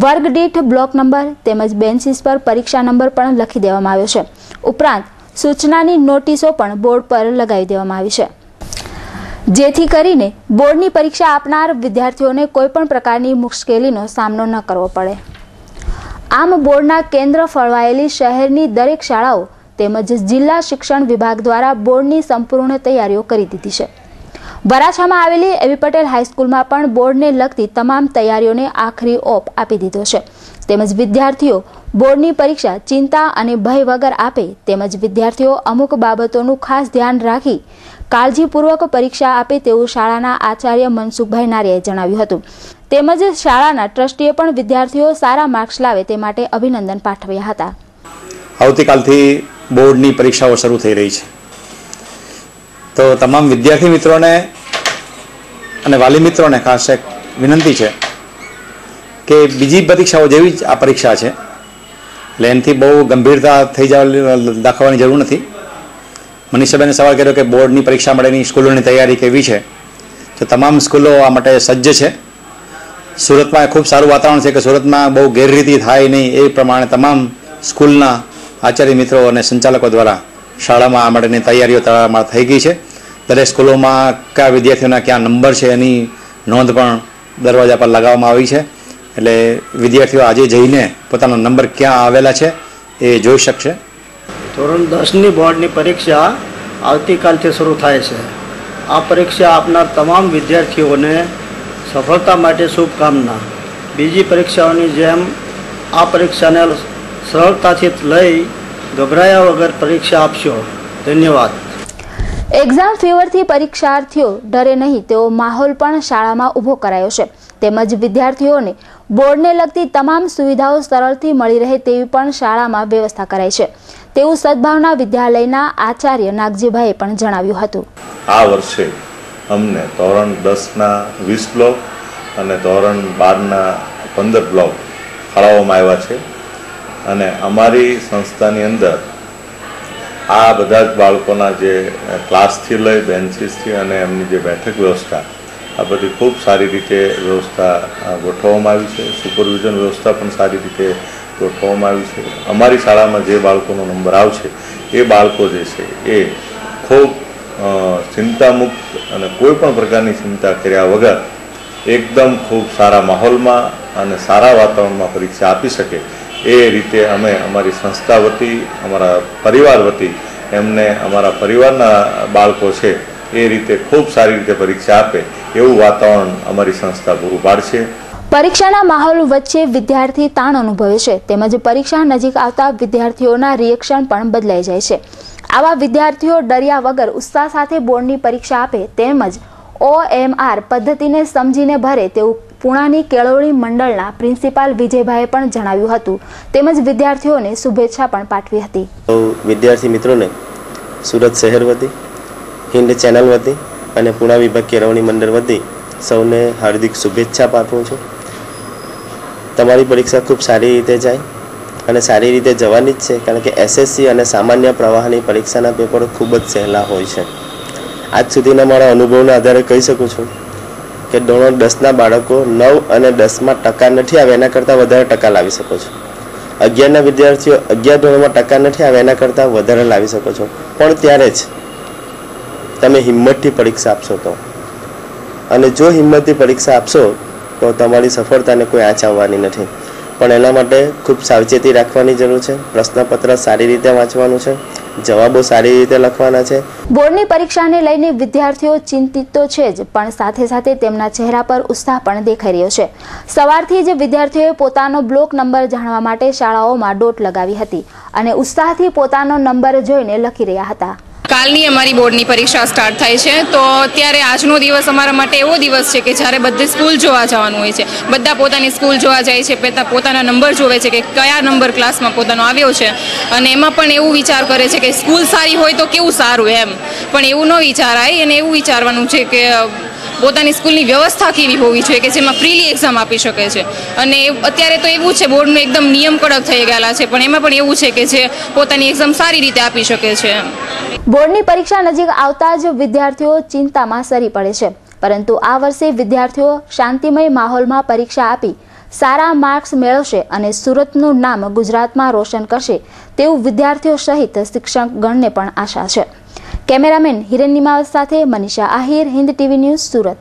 વર્ગ દીઠ બ્લોક નંબર તેમજ બેન્ચીસ પર પરીક્ષા નંબર પણ લખી દેવામાં આવ્યો છે. ઉપરાંત સૂચનાની નોટિસો પણ બોર્ડ પર લગાવી દેવામાં આવી છે, જેથી કરીને બોર્ડની પરીક્ષા આપનાર વિદ્યાર્થીઓને કોઈપણ પ્રકારની મુશ્કેલીનો સામનો ન કરવો પડે. આમ બોર્ડના કેન્દ્ર ફળવાયેલી શહેરની દરેક શાળાઓ તેમજ જિલ્લા શિક્ષણ વિભાગ દ્વારા બોર્ડની સંપૂર્ણ તૈયારીઓ કરી દીધી છે. વરાછામાં આવેલી એવી પટેલ હાઈસ્કૂલમાં પણ બોર્ડને લગતી તમામ તૈયારીઓને આખરી ઓપ આપી દીધો છે. તેમજ વિદ્યાર્થીઓ બોર્ડની પરીક્ષા ચિંતા અને ભય વગર આપે તેમજ વિદ્યાર્થીઓ અમુક બાબતોનું ખાસ ધ્યાન રાખી કાળજીપૂર્વક પરીક્ષા આપે તેવું શાળાના આચાર્ય મનસુખભાઈ નારિયાએ જણાવ્યું હતું. તેમજ શાળાના ટ્રસ્ટીએ પણ વિદ્યાર્થીઓ સારા માર્ક્સ લાવે તે માટે અભિનંદન પાઠવ્યા હતા. આવતીકાલથી બોર્ડની પરીક્ષાઓ શરૂ થઈ રહી છે, તો તમામ વિદ્યાર્થી મિત્રોને અને વાલી મિત્રોને ખાસ એક વિનંતી છે કે બીજી પરીક્ષાઓ જેવી જ આ પરીક્ષા છે, એટલે એનાથી બહુ ગંભીરતા થઈ દાખવવાની જરૂર નથી. મનીષાબેને સવાલ કર્યો કે બોર્ડની પરીક્ષા માટેની સ્કૂલોની તૈયારી કેવી છે, તો તમામ સ્કૂલો આ માટે સજ્જ છે. સુરતમાં ખૂબ સારું વાતાવરણ છે કે સુરતમાં બહુ ગેરરીતિ થાય નહીં એ પ્રમાણે તમામ સ્કૂલના આચાર્ય મિત્રો અને સંચાલકો દ્વારા શાળામાં આ માટેની તૈયારીઓ તૈયારમાં થઈ ગઈ છે. દરેક સ્કૂલોમાં કયા વિદ્યાર્થીઓના ક્યાં નંબર છે એની નોંધ પણ દરવાજા પર લગાવવામાં આવી છે, એટલે વિદ્યાર્થીઓ આજે જઈને પોતાનો નંબર ક્યાં આવેલા છે એ જોઈ શકશે. ધોરણ 10ની બોર્ડની પરીક્ષા આવતીકાલથી શરૂ થાય છે. આ પરીક્ષા આપનાર તમામ વિદ્યાર્થીઓને સફળતા માટે શુભકામના. બીજી પરીક્ષાઓની જેમ આ પરીક્ષાને સરળતાથી લઈ ગભરાયા વગર પરીક્ષા આપશો. ધન્યવાદ. એક્ઝામ ફીવરથી પરીક્ષાર્થીઓ ડરે નહીં તેવો માહોલ પણ શાળામાં ઊભો કરાયો છે. તેમજ વિદ્યાર્થીઓને બોર્ડને લગતી તમામ સુવિધાઓ સરળથી મળી રહે તેવી પણ શાળામાં વ્યવસ્થા કરાઈ છે તેવું સદભાવના વિદ્યાલયના આચાર્ય નાગજીભાઈએ પણ જણાવ્યું હતું. આ વર્ષે અમને ધોરણ 10ના 20 બ્લોક અને ધોરણ 12ના 15 બ્લોક ફાળવવામાં આવ્યા છે અને અમારી સંસ્થાની અંદર આ બધા જ બાળકોના જે ક્લાસથી લઈ બેન્ચીસથી અને એમની જે બેઠક વ્યવસ્થા આ બધી ખૂબ સારી રીતે વ્યવસ્થા ગોઠવવામાં આવી છે. સુપરવિઝન વ્યવસ્થા પણ સારી રીતે ગોઠવવામાં આવી છે. અમારી શાળામાં જે બાળકોનો નંબર આવશે એ બાળકો જે છે એ ખૂબ ચિંતામુક્ત અને કોઈ પણ પ્રકારની ચિંતા કર્યા વગર એકદમ ખૂબ સારા માહોલમાં અને સારા વાતાવરણમાં પરીક્ષા આપી શકે એ રીતે અમે અમારી સંસ્થા વતી અમારા પરિવાર વતી એમને અમારા પરિવારના બાળકો છે એ રીતે ખૂબ સારી રીતે પરીક્ષા આપે એવું વાતાવરણ અમારી સંસ્થા પૂરું પાડશે. પરીક્ષાના માહોલ વચ્ચે વિદ્યાર્થી તાણ અનુભવે છે તેમજ પરીક્ષા નજીક આવતા વિદ્યાર્થીઓના રિએક્શન પણ બદલાઈ જાય છે. આવા વિદ્યાર્થીઓ ડર્યા વગર ઉત્સાહ સાથે બોર્ડની પરીક્ષા આપે તેમજ OMR પદ્ધતિને સમજીને ભરે તેવું પુણાની કેળવણી મંડળના પ્રિન્સિપાલ વિજયભાઈએ પણ જણાવ્યું હતું. તેમજ વિદ્યાર્થીઓને શુભેચ્છા પણ પાઠવી હતી. વિદ્યાર્થી મિત્રોને સુરત શહેર વતી, હિન્દ ચેનલ વતી અને પુણા વિભાગ કેળવણી મંડળ વતી સૌને હાર્દિક શુભેચ્છા પાઠવું છું. તમારી પરીક્ષા ખૂબ સારી રીતે જાય અને સારી રીતે જવાની જ છે, કારણ કે SSC અને સામાન્ય પ્રવાહની પરીક્ષાના પેપરો ખૂબ જ સહેલા હોય છે. આજ સુધીના મારા અનુભવના આધારે કહી શકું છું કે ધોરણ 10ના બાળકો 9 અને 10માં ટકા નથી આવે એના કરતાં વધારે ટકા લાવી શકો છો. 11ના વિદ્યાર્થીઓ 11 ધોરણમાં ટકા નથી આવે એના કરતાં વધારે લાવી શકો છો, પણ ત્યારે જ તમે હિંમતથી પરીક્ષા આપશો તો. અને જો હિંમતથી પરીક્ષા આપશો તો તમારી સફળતાને કોઈ આંચ આવવાની નથી. પણ એના માટે ખૂબ સાવચેતી રાખવાની જરૂર છે. પ્રશ્નપત્ર સારી રીતે વાંચવાનું છે, જવાબો સારી રીતે લખવાના છે. બોર્ડની પરીક્ષાને લઈને વિદ્યાર્થીઓ ચિંતિત તો છે જ, પણ સાથે સાથે તેમના ચહેરા પર ઉત્સાહ પણ દેખાઈ રહ્યો છે. સવારથી જ વિદ્યાર્થીઓએ પોતાનો બ્લોક નંબર જાણવા માટે શાળાઓમાં દોટ લગાવી હતી અને ઉત્સાહથી પોતાનો નંબર જોઈને લખી રહ્યા હતા. કાલની અમારી બોર્ડની પરીક્ષા સ્ટાર્ટ થાય છે, તો અત્યારે આજનો દિવસ અમારા માટે એવો દિવસ છે કે જ્યારે બધી સ્કૂલ જોવા જવાનું હોય છે. બધા પોતાની સ્કૂલ જોવા જાય છે, પોતાના નંબર જોવે છે કે કયા નંબર ક્લાસમાં પોતાનો આવ્યો છે, અને એમાં પણ એવું વિચાર કરે છે કે સ્કૂલ સારી હોય તો કેવું સારું એમ. પણ એવું ન વિચારાય અને એવું વિચારવાનું છે કે પોતાની સ્કૂલની વ્યવસ્થા કેવી હોવી જોઈએ કે જેમાં ફ્રીલી એક્ઝામ આપી શકે છે. અને અત્યારે તો એવું છે બોર્ડનું એકદમ નિયમ કડક થઈ ગયેલા છે, પણ એમાં પણ એવું છે કે જે પોતાની એક્ઝામ સારી રીતે આપી શકે છે. બોર્ડની પરીક્ષા નજીક આવતા જ વિદ્યાર્થીઓ ચિંતામાં સરી પડે છે, પરંતુ આ વર્ષે વિદ્યાર્થીઓ શાંતિમય માહોલમાં પરીક્ષા આપી સારા માર્ક્સ મેળવશે અને સુરતનું નામ ગુજરાતમાં રોશન કરશે તેવું વિદ્યાર્થીઓ સહિત શિક્ષકગણને પણ આશા છે. કેમેરામેન હિરેન નિમાવત સાથે મનીષા આહિર, હિન્દ TV ન્યૂઝ, સુરત.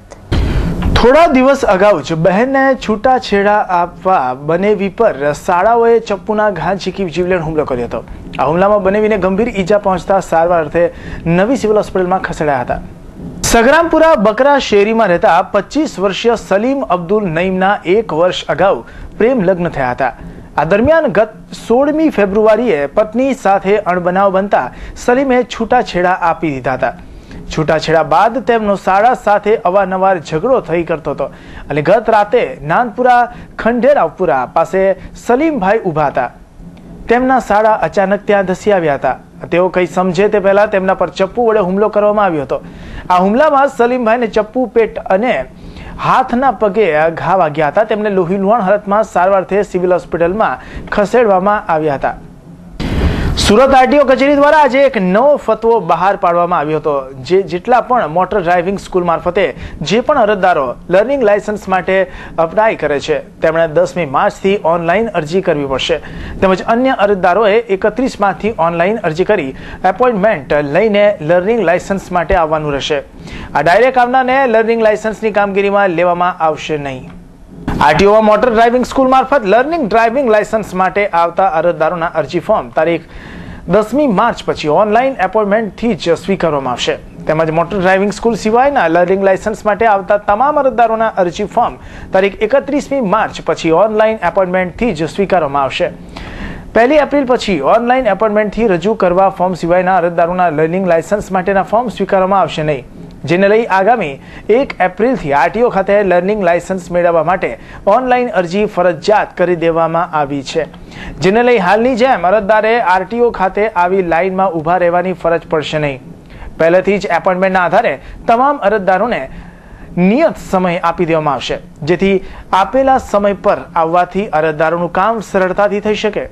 થોડા દિવસ અગાઉ જ બહેનને છૂટાછેડા આપવા બનેવી પર શાળાઓએ ચપ્પુના ઘા ઝીકી જીવલેણ હુમલો કર્યો હતો. આ હુમલામાં બનેવીને ગંભીર ઈજા પહોંચતા સારવાર અર્થે નવી સિવિલ હોસ્પિટલમાં ખસેડાયા હતા. સગરામપુરા બકરા શેરીમાં રહેતા 25 વર્ષીય સલીમ અબ્દુલ નઈમના 1 વર્ષ અગાઉ પ્રેમ લગ્ન થયા હતા. આ દરમિયાન ગત 16મી ફેબ્રુઆરીએ પત્ની સાથે અણબનાવ બનતા સલીમે છૂટાછેડા આપી દીધા હતા. છૂટાછેડા બાદ તેમનો શાળા સાથે અવારનવાર ઝઘડો થઈ કરતો હતો અને ગત રાતે નાનપુરા ખંડેરાવપુરા પાસે સલીમભાઈ ઊભા હતા. તેમના શાળા અચાનક ત્યાં ધસી આવ્યા હતા. તેઓ કંઈ સમજે તે પહેલા તેમના પર ચપ્પુ વડે હુમલો કરવામાં આવ્યો હતો. આ હુમલામાં સલીમભાઈને ચપ્પુ, પેટ અને હાથના પગે ઘા વાગ્યા હતા. તેમને લોહીલુહાણ હાલતમાં સારવારથી સિવિલ હોસ્પિટલમાં ખસેડવામાં આવ્યા હતા. સુરત RTO કચેરી દ્વારા આજે એક નવો ફતવો બહાર પાડવામાં આવ્યો હતો. જેટલા પણ મોટર ડ્રાઇવિંગ સ્કૂલ મારફતે જે પણ અરજદારો લર્નિંગ લાયસન્સ માટે અપ્લાય કરે છે તેમણે 10મી માર્ચથી ઓનલાઈન અરજી કરવી પડશે, તેમજ અન્ય અરજદારોએ 31 માર્ચથી ઓનલાઈન અરજી કરી એપોઇન્ટમેન્ટ લઈને લર્નિંગ લાયસન્સ માટે આવવાનું રહેશે. આ ડાયરેક્ટ આવનારને લર્નિંગ લાયસન્સની કામગીરીમાં લેવામાં આવશે નહીં. RTOમાં મોટર ડ્રાઇવિંગ સ્કૂલ મારફત લર્નિંગ ડ્રાઇવિંગ લાયસન્સ માટે આવતા અરજદારોના અરજી ફોર્મ તારીખ 10મી માર્ચ પછી ઓનલાઈન એપોઇન્ટમેન્ટથી જ સ્વીકારવામાં આવશે. તેમજ મોટર ડ્રાઇવિંગ સ્કૂલ સિવાયના લર્નિંગ લાયસન્સ માટે આવતા તમામ અરજદારોના અરજી ફોર્મ તારીખ 31મી માર્ચ પછી ઓનલાઈન એપોઇન્ટમેન્ટથી જ સ્વીકારવામાં આવશે. 1 એપ્રિલ પછી ઓનલાઈન એપોઇન્ટમેન્ટથી રજૂ કરવા ફોર્મ સિવાયના અરજદારોના લર્નિંગ લાયસન્સ માટેના ફોર્મ સ્વીકારવામાં આવશે નહીં, જેને લઈ આગામી 1 એપ્રિલથી આરટીઓ ખાતે લર્નિંગ લાયસન્સ મેળવવા માટે ઓનલાઈન અરજી ફરજિયાત કરી દેવામાં આવી છે, જેને લઈ હાલની જેમ અરજદારે આરટીઓ ખાતે આવી લાઇનમાં ઊભા રહેવાની ફરજ પડશે નહીં। પહેલેથી જ એપોઇન્ટમેન્ટના આધારે તમામ અરજદારોને નિયત સમય આપી દેવામાં આવશે, જેથી આપેલા સમય પર આવવાથી અરજદારોનું કામ સરળતાથી થઈ શકે।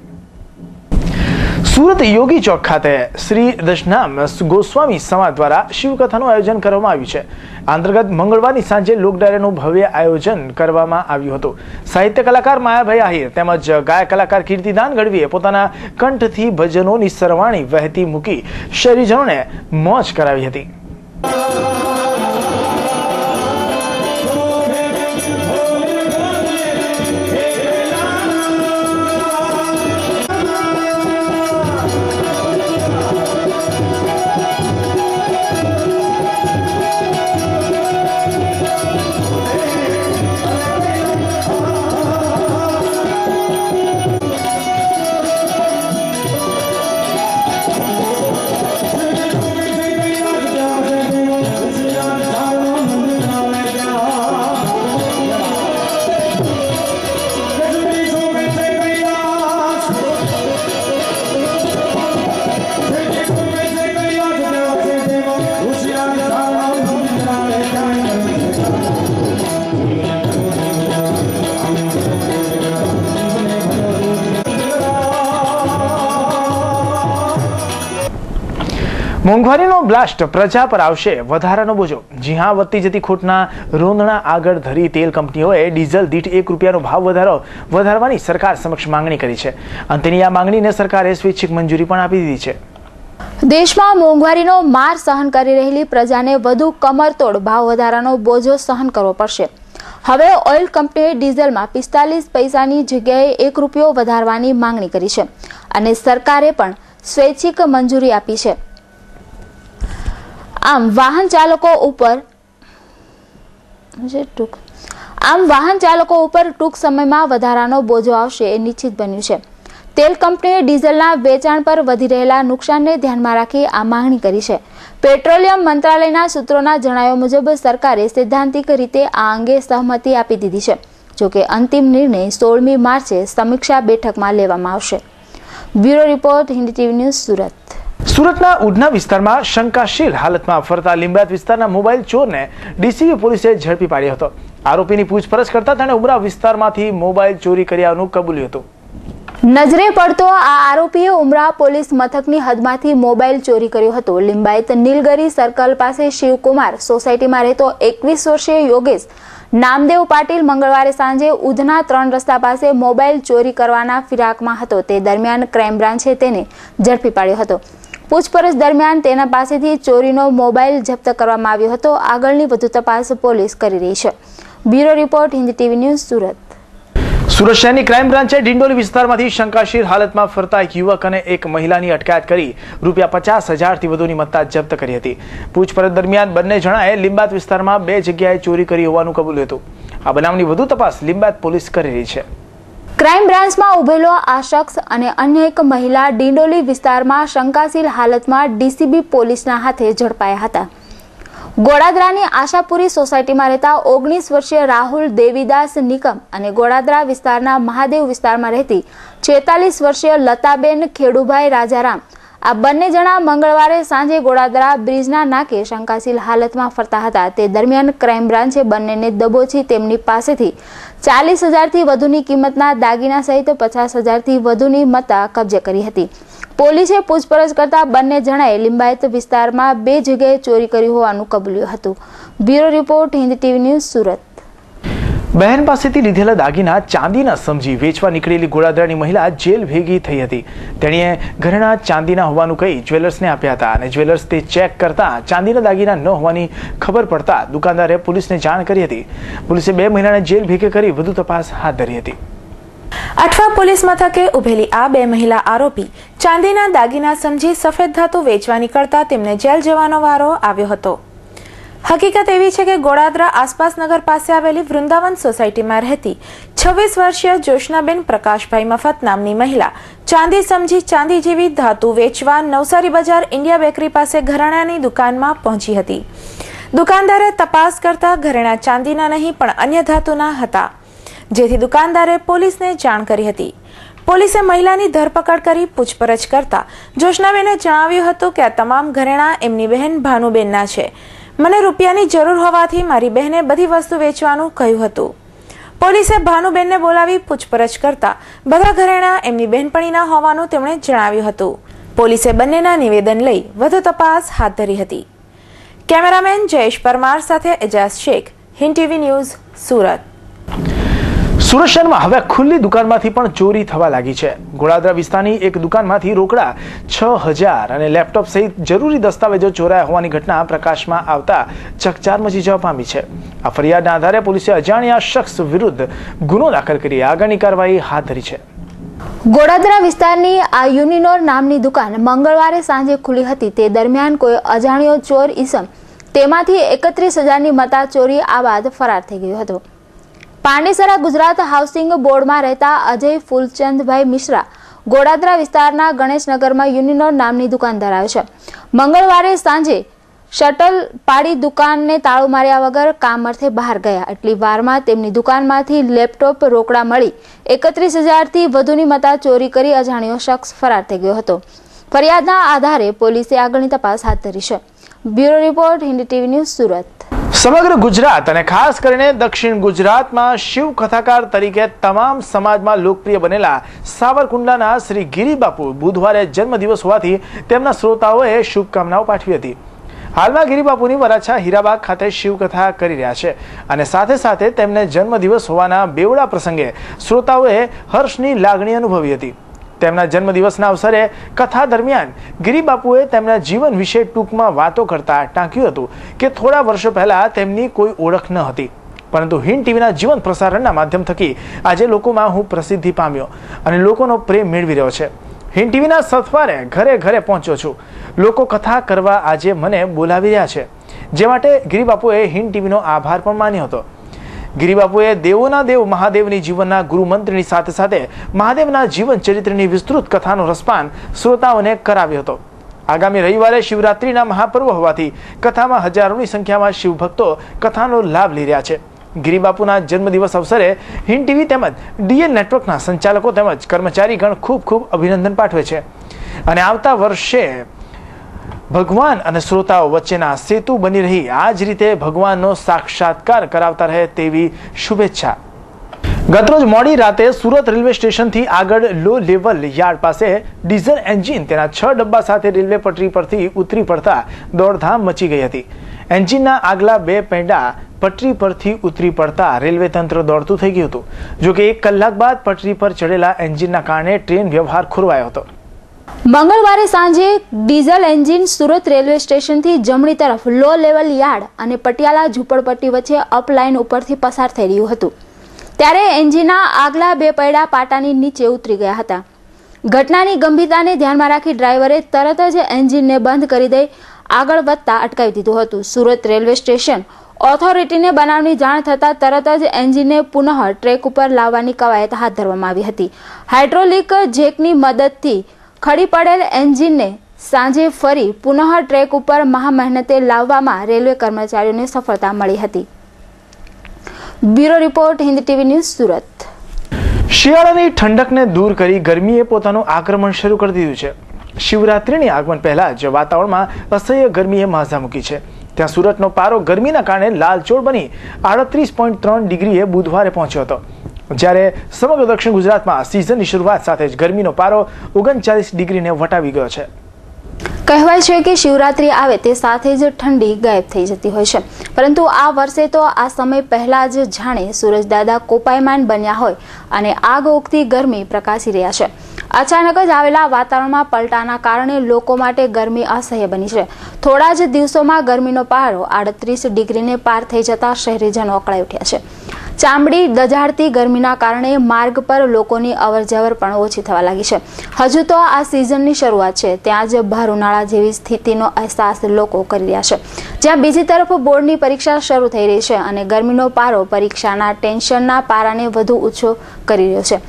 સુરત યોગી ચોક ખાતે શ્રી દશનામ ગોસ્વામી સમાજ દ્વારા શિવકથાનું આયોજન કરવામાં આવ્યું છે। આ અંતર્ગત મંગળવારની સાંજે લોકડાયરાનું ભવ્ય આયોજન કરવામાં આવ્યું હતું। સાહિત્ય કલાકાર માયાભાઈ આહિર તેમજ ગાયક કલાકાર કીર્તિદાન ગઢવીએ પોતાના કંઠથી ભજનોની સરવાણી વહેતી મૂકી શહેરીજનોને મોજ કરાવી હતી। મોંઘવારીનો બ્લાસ્ટ પ્રજા પર આવશે વધારાનો બોજો। જી હા, વધતી જતી ખોટના રોંધણા આગળ ધરી તેલ કંપનીઓએ ડીઝલ દીઠ ₹1નો ભાવ વધારવાની સરકાર સમક્ષ માંગણી કરી છે અને તેની આ માંગણીને સરકારે સ્વૈચ્છિક મંજૂરી પણ આપી દીધી છે। દેશમાં મોંઘવારીનો માર સહન કરી રહેલી પ્રજાને વધુ કમરતોડ ભાવ વધારાનો બોજો સહન કરવો પડશે। હવે ઓઇલ કંપનીએ ડીઝલમાં 45 પૈસાની જગ્યાએ ₹1 વધારવાની માંગણી કરી છે અને સરકારે પણ સ્વૈચ્છિક મંજૂરી આપી છે। આમ વાહન ચાલકો ઉપર ટૂંક સમયમાં વધારાનો બોજો આવશે એ નિશ્ચિત બન્યું છે। તેલ કંપનીએ ડીઝલના વેચાણ પર વધી રહેલા નુકસાનને ધ્યાનમાં રાખી આ માંગણી કરી છે। પેટ્રોલિયમ મંત્રાલયના સૂત્રોના જણાવ્યા મુજબ સરકારે સૈદ્ધાંતિક રીતે આ અંગે સહમતિ આપી દીધી છે, જોકે અંતિમ નિર્ણય 16મી માર્ચે સમીક્ષા બેઠકમાં લેવામાં આવશે। Bureau report, Hindi TV news, Surat. સુરતના ઉધના વિસ્તારમાં શંકાશીલ હાલતમાં ફરતા લીંબાયત વિસ્તારના મોબાઈલ ચોરને ડીસીબી પોલીસે ઝડપી પાડ્યો હતો। આરોપીની પૂછપરછ કરતા તેણે ઉમરા વિસ્તારમાંથી મોબાઈલ ચોરી કર્યાનું કબૂલ્યું હતું। નજરે પડતો આ આરોપીએ ઉમરા પોલીસ મથકની હદમાંથી મોબાઈલ ચોરી કર્યો હતો। લીંબાયત નીલગરી સર્કલ પાસે શિવકુમાર સોસાયટીમાં રહેતો 21 વર્ષીય યોગેશ નામદેવ પાટીલ મંગળવારે સાંજે ઉધના 3 રસ્તા પાસે મોબાઈલ ચોરી કરવાના ફિરાકમાં હતો। તે દરમિયાન ક્રાઇમ બ્રાન્ચે તેને ઝડપી પાડ્યો હતો। પૂછપરછ દરમિયાન તેના પાસેથી ચોરીનો મોબાઈલ જપ્ત કરવામાં આવ્યો હતો। આગળની વધુ તપાસ પોલીસ કરી રહી છે। Bureau report, Hindi TV news, Surat. Surat શહેરની ક્રાઇમ બ્રાન્ચે ડિંડોલી વિસ્તારમાંથી શંકાશીલ હાલતમાં ફરતા એક યુવક અને એક મહિલાની અટકાયત કરી ₹50,000થી વધુની મત્તા જપ્ત કરી હતી। પૂછપરછ દરમિયાન બંને જણાએ લીંબાયત વિસ્તારમાં 2 જગ્યાએ ચોરી કરી હોવાનું કબૂલ્યું હતું। આ બનાવની વધુ તપાસ લીંબાયત પોલીસ કરી રહી છે। ક્રાઇમ બ્રાન્ચમાં ઉભેલો આ શખ્સ અને અન્ય એક મહિલા ડિંડોલી વિસ્તારમાં શંકાશીલ હાલતમાં ડીસીબી પોલીસના હાથે ઝડપાયા હતા। ગોડાદરાની આશાપુરી સોસાયટીમાં રહેતા 19 વર્ષીય રાહુલ દેવીદાસ નિકમ અને ગોડાદરા વિસ્તારના મહાદેવ વિસ્તારમાં રહેતી 46 વર્ષીય લતાબેન ખેડુભાઈ રાજારામ આ બંને જણા મંગળવારે સાંજે ગોડાદરા બ્રિજના નાકે શંકાશીલ હાલતમાં ફરતા હતા। તે દરમિયાન ક્રાઇમ બ્રાન્ચે બંનેને દબોચી તેમની પાસેથી 40,000થી વધુની કિંમતના દાગીના સહિત 50,000થી વધુની મત્તા કબજે કરી હતી। પોલીસે પૂછપરછ કરતા બંને જણાએ લીંબાયત વિસ્તારમાં 2 જગ્યાએ ચોરી કરી હોવાનું કબૂલ્યું હતું। Bureau report, Hindi TV news, Surat. બહેન પાસેથી લીધેલા દાગીના ચાંદીના સમજી વેચવા નીકળેલી ગોડાદરાની મહિલા જેલ ભેગી થઈ હતી। તેણીએ ઘરેણા ચાંદીના હોવાનું કહી જ્વેલર્સને આપ્યા હતા અને જ્વેલર્સ તે ચેક કરતા ચાંદીના દાગીના ન હોવાની ખબર પડતા દુકાનદારે પોલીસને જાણ કરી હતી। પોલીસે 2 મહિલાને જેલ ભેગી કરી વધુ તપાસ હાથ ધરી હતી। અઠવા પોલીસ મથકે ઉભેલી આ 2 મહિલા આરોપી ચાંદીના દાગીના સમજી સફેદ ધાતુ વેચવા નીકળતા તેમને જેલ જવાનો વારો આવ્યો હતો। હકીકત એવી છે કે ગોળાદરા આસપાસ નગર પાસે આવેલી વૃંદાવન સોસાયટીમાં રહેતી 26 વર્ષીય જોશનાબેન પ્રકાશભાઈ મફત નામની મહિલા ચાંદી સમજી ચાંદી જેવી ધાતુ વેચવા નવસારી બજાર ઇન્ડિયા બેકરી પાસે ઘરેણાની દુકાનમાં પહોંચી હતી. દુકાનદારે તપાસ કરતા ઘરેણા ચાંદીના નહીં પણ અન્ય ધાતુના હતા, જેથી દુકાનદારે પોલીસને જાણ કરી હતી. પોલીસે મહિલાની ધરપકડ કરી પૂછપરછ કરતા જોશનાબેને જણાવ્યું હતું કે આ તમામ ઘરેણા એમની બહેન ભાનુબેનના છે. મને રૂપિયાની જરૂર હોવાથી મારી બહેને બધી વસ્તુ વેચવાનું કહ્યું હતું. પોલીસે ભાનુબેનને બોલાવી પૂછપરછ કરતા બધા ઘરેણા એમની બહેનપણીના હોવાનું તેમણે જણાવ્યું હતું. પોલીસે બંનેના નિવેદન લઈ વધુ તપાસ હાથ ધરી હતી. કેમેરામેન જયેશ પરમાર સાથે એજાઝ શેખ, હિન્દ ટીવી ન્યૂઝ, સુરત. સુરત શહેરમાં હવે ખુલ્લી દુકાનમાંથી પણ ચોરી થવા લાગી છે. ગોળાદરા વિસ્તારની એક દુકાનમાંથી રોકડા 6000 અને લેપટોપ સહિત જરૂરી દસ્તાવેજો ચોરાયા હોવાની ઘટના પ્રકાશમાં આવતા ચકચાર મચી જવા પામી છે. આ ફરિયાદના આધારે પોલીસે અજાણ્યા શખ્સ વિરુદ્ધ ગુનો દાખલ કરી આગળની કાર્યવાહી હાથ ધરી છે. ગોળાદરા વિસ્તારની આ યુનિનોર નામની દુકાન મંગળવારે સાંજે ખુલી હતી. તે દરમિયાન કોઈ અજાણ્યો ચોર ઈસમ તેમાંથી 31000ની મતા ચોરી આ બાદ ફરાર થઈ ગયો હતો. પાંડેસરા ગુજરાત હાઉસિંગ બોર્ડમાં રહેતા અજય ફૂલચંદભાઈ મિશ્રા ગોળાદરા વિસ્તારના ગણેશનગરમાં યુનિનોર નામની દુકાન ધરાવે છે. મંગળવારે સાંજે શટલ પાડી દુકાનને તાળું માર્યા વગર કામ અર્થે બહાર ગયા. એટલી વારમાં તેમની દુકાનમાંથી લેપટોપ રોકડા મળી 31000થી વધુની મતા ચોરી કરી અજાણ્યો શખ્સ ફરાર થઈ ગયો હતો. ફરિયાદના આધારે પોલીસે આગળની તપાસ હાથ ધરી છે. Bureau report, Hind TV news, Surat. સમગ્ર ગુજરાત અને ખાસ કરીને દક્ષિણ ગુજરાતમાં શિવ કથાકાર તરીકે તમામ સમાજમાં લોકપ્રિય બનેલા સાવરકુંડલાના શ્રી ગિરિબાપુ બુધવારે જન્મદિવસ હોવાથી તેમના શ્રોતાઓએ શુભકામનાઓ પાઠવી હતી. હાલમાં ગિરિબાપુની વરાછા હીરાબાગ ખાતે શિવકથા કરી રહ્યા છે અને સાથે સાથે તેમને જન્મદિવસ હોવાના બેવડા પ્રસંગે શ્રોતાઓએ હર્ષની લાગણી અનુભવી હતી. તેમના જન્મદિવસના અવસરે કથા દરમિયાન ગિરિબાપુએ તેમના જીવન વિશે ટૂંકમાં વાતો કરતા ટાંક્યું હતું કે થોડા વર્ષો પહેલા તેમની કોઈ ઓળખ ન હતી, પરંતુ હિન્દ ટીવીના જીવન પ્રસારણના માધ્યમ થકી આજે લોકોમાં હું પ્રસિદ્ધિ પામ્યો અને લોકોનો પ્રેમ મેળવી રહ્યો છે. હિન્દ ટીવીના સથવારે ઘરે ઘરે પહોંચ્યો છું. લોકો કથા કરવા આજે મને બોલાવી રહ્યા છે, જે માટે ગિરિબાપુએ હિન્દ ટીવીનો આભાર પણ માન્યો હતો. ગિરિબાપુએ દેવોના દેવ મહાદેવની જીવનના ગુરુમંત્રની સાથે સાથે મહાદેવના જીવન ચરિત્રની વિસ્તૃત કથાનો રસપાન શ્રોતાઓને કરાવ્યો હતો. આગામી રવિવારે શિવરાત્રીના મહાપર્વ હોવાથી કથામાં હજારોની સંખ્યામાં શિવભક્તો કથાનો લાભ લઈ રહ્યા છે. ગિરિબાપુના જન્મદિવસ અવસરે હિન્દ ટીવી તેમજ ડીએન નેટવર્કના સંચાલકો તેમજ કર્મચારીગણ ખૂબ ખૂબ અભિનંદન પાઠવે છે અને આવતા વર્ષે ભગવાન અને શ્રોતાઓ વચ્ચેના સેતુ બની રહી આ જ રીતે ભગવાનનો સાક્ષાત્કાર કરાવતા રહે તેવી શુભેચ્છા. ગતરોજ મોડી રાતે સુરત રેલવે સ્ટેશનથી આગળ લો લેવલ યાર્ડ પાસે ડીઝલ એન્જિન તેના 6 ડબ્બા સાથે રેલવે પટરી પરથી ઉતરી પડતા દોડધામ મચી ગઈ હતી. એન્જિનના આગલા 2 પૈડા પટરી પરથી ઉતરી પડતા રેલવે તંત્ર દોડતું થઈ ગયું હતું. જોકે 1 કલાક બાદ પટરી પર ચડેલા એન્જિનના કારણે ટ્રેન વ્યવહાર ખોરવાયો હતો. મંગળવારે સાંજે ડીઝલ એન્જિન સુરત રેલવે સ્ટેશનથી જમણી તરફ લો લેવલ યાર્ડ અને પટિયાલા ઝૂંપડપટ્ટી વચ્ચે અપ લાઇન ઉપરથી પસાર થઈ રહ્યું હતું, ત્યારે એન્જિનના આગલા 2 પૈડા પાટાની નીચે ઉતરી ગયા હતા. ઘટનાની ગંભીરતાને ધ્યાનમાં રાખી ડ્રાઈવરે તરત જ એન્જિનને બંધ કરી દઈ આગળ વધતા અટકાવી દીધું હતું. સુરત રેલવે સ્ટેશન ઓથોરિટીને બનાવની જાણ થતાં તરત જ એન્જિનને પુનઃ ટ્રેક ઉપર લાવવાની કવાયત હાથ ધરવામાં આવી હતી. હાઇડ્રોલિક જેકની મદદથી ખડી પડેલ એન્જિનને સાંજે ફરી પુનઃ ટ્રેક ઉપર મહામહેનતે લાવવામાં રેલવે કર્મચારીઓને સફળતા મળી હતી. Bureau report, Hind TV news, Surat. શિયાળાની ઠંડકને દૂર કરી ગરમીએ પોતાનું આક્રમણ શરૂ કરી દીધું છે. શિવરાત્રીની આગમન પહેલા જ વાતાવરણમાં અસહ્ય ગરમીએ માઝા મૂકી છે. ત્યાં સુરતનો પારો ગરમીના કારણે લાલચોળ બની 38.3 ડિગ્રીએ બુધવારે પહોંચ્યો હતો, જ્યારે સમગ્ર દક્ષિણ ગુજરાતમાં સિઝનની શરૂઆત સાથે જ ગરમીનો પારો 39 ડિગ્રીને વટાવી ગયો છે. કહેવાય છે કે શિવરાત્રી આવે તે સાથે જ ઠંડી ગાયબ થઈ જતી હોય છે, પરંતુ આ વર્ષે તો આ સમય પહેલા જ જાણે સૂરજ દાદા કોપાયમાન બન્યા હોય અને આગ ઓગતી ગરમી પ્રકાશી રહ્યા છે. અચાનક જ આવેલા વાતાવરણમાં પલટાના કારણે લોકો માટે ગરમી અસહ્ય બની છે. થોડા જ દિવસોમાં ગરમીનો પારો 38 ડિગ્રીને પાર થઈ જતા શહેરીજનો અકળાઈ ઉઠ્યા છે. ચામડી દઝાડતી ગરમીના કારણે માર્ગ પર લોકોની અવરજવર પણ ઓછી થવા લાગી છે. હજુ તો આ સિઝનની શરૂઆત છે, ત્યાં જ ભર ઉનાળા જેવી સ્થિતિનો અહેસાસ લોકો કરી રહ્યા છે. જ્યાં બીજી તરફ બોર્ડની પરીક્ષા શરૂ થઈ રહી છે અને ગરમીનો પારો પરીક્ષાના ટેન્શનના પારાને વધુ ઊંચો કરી રહ્યો છે.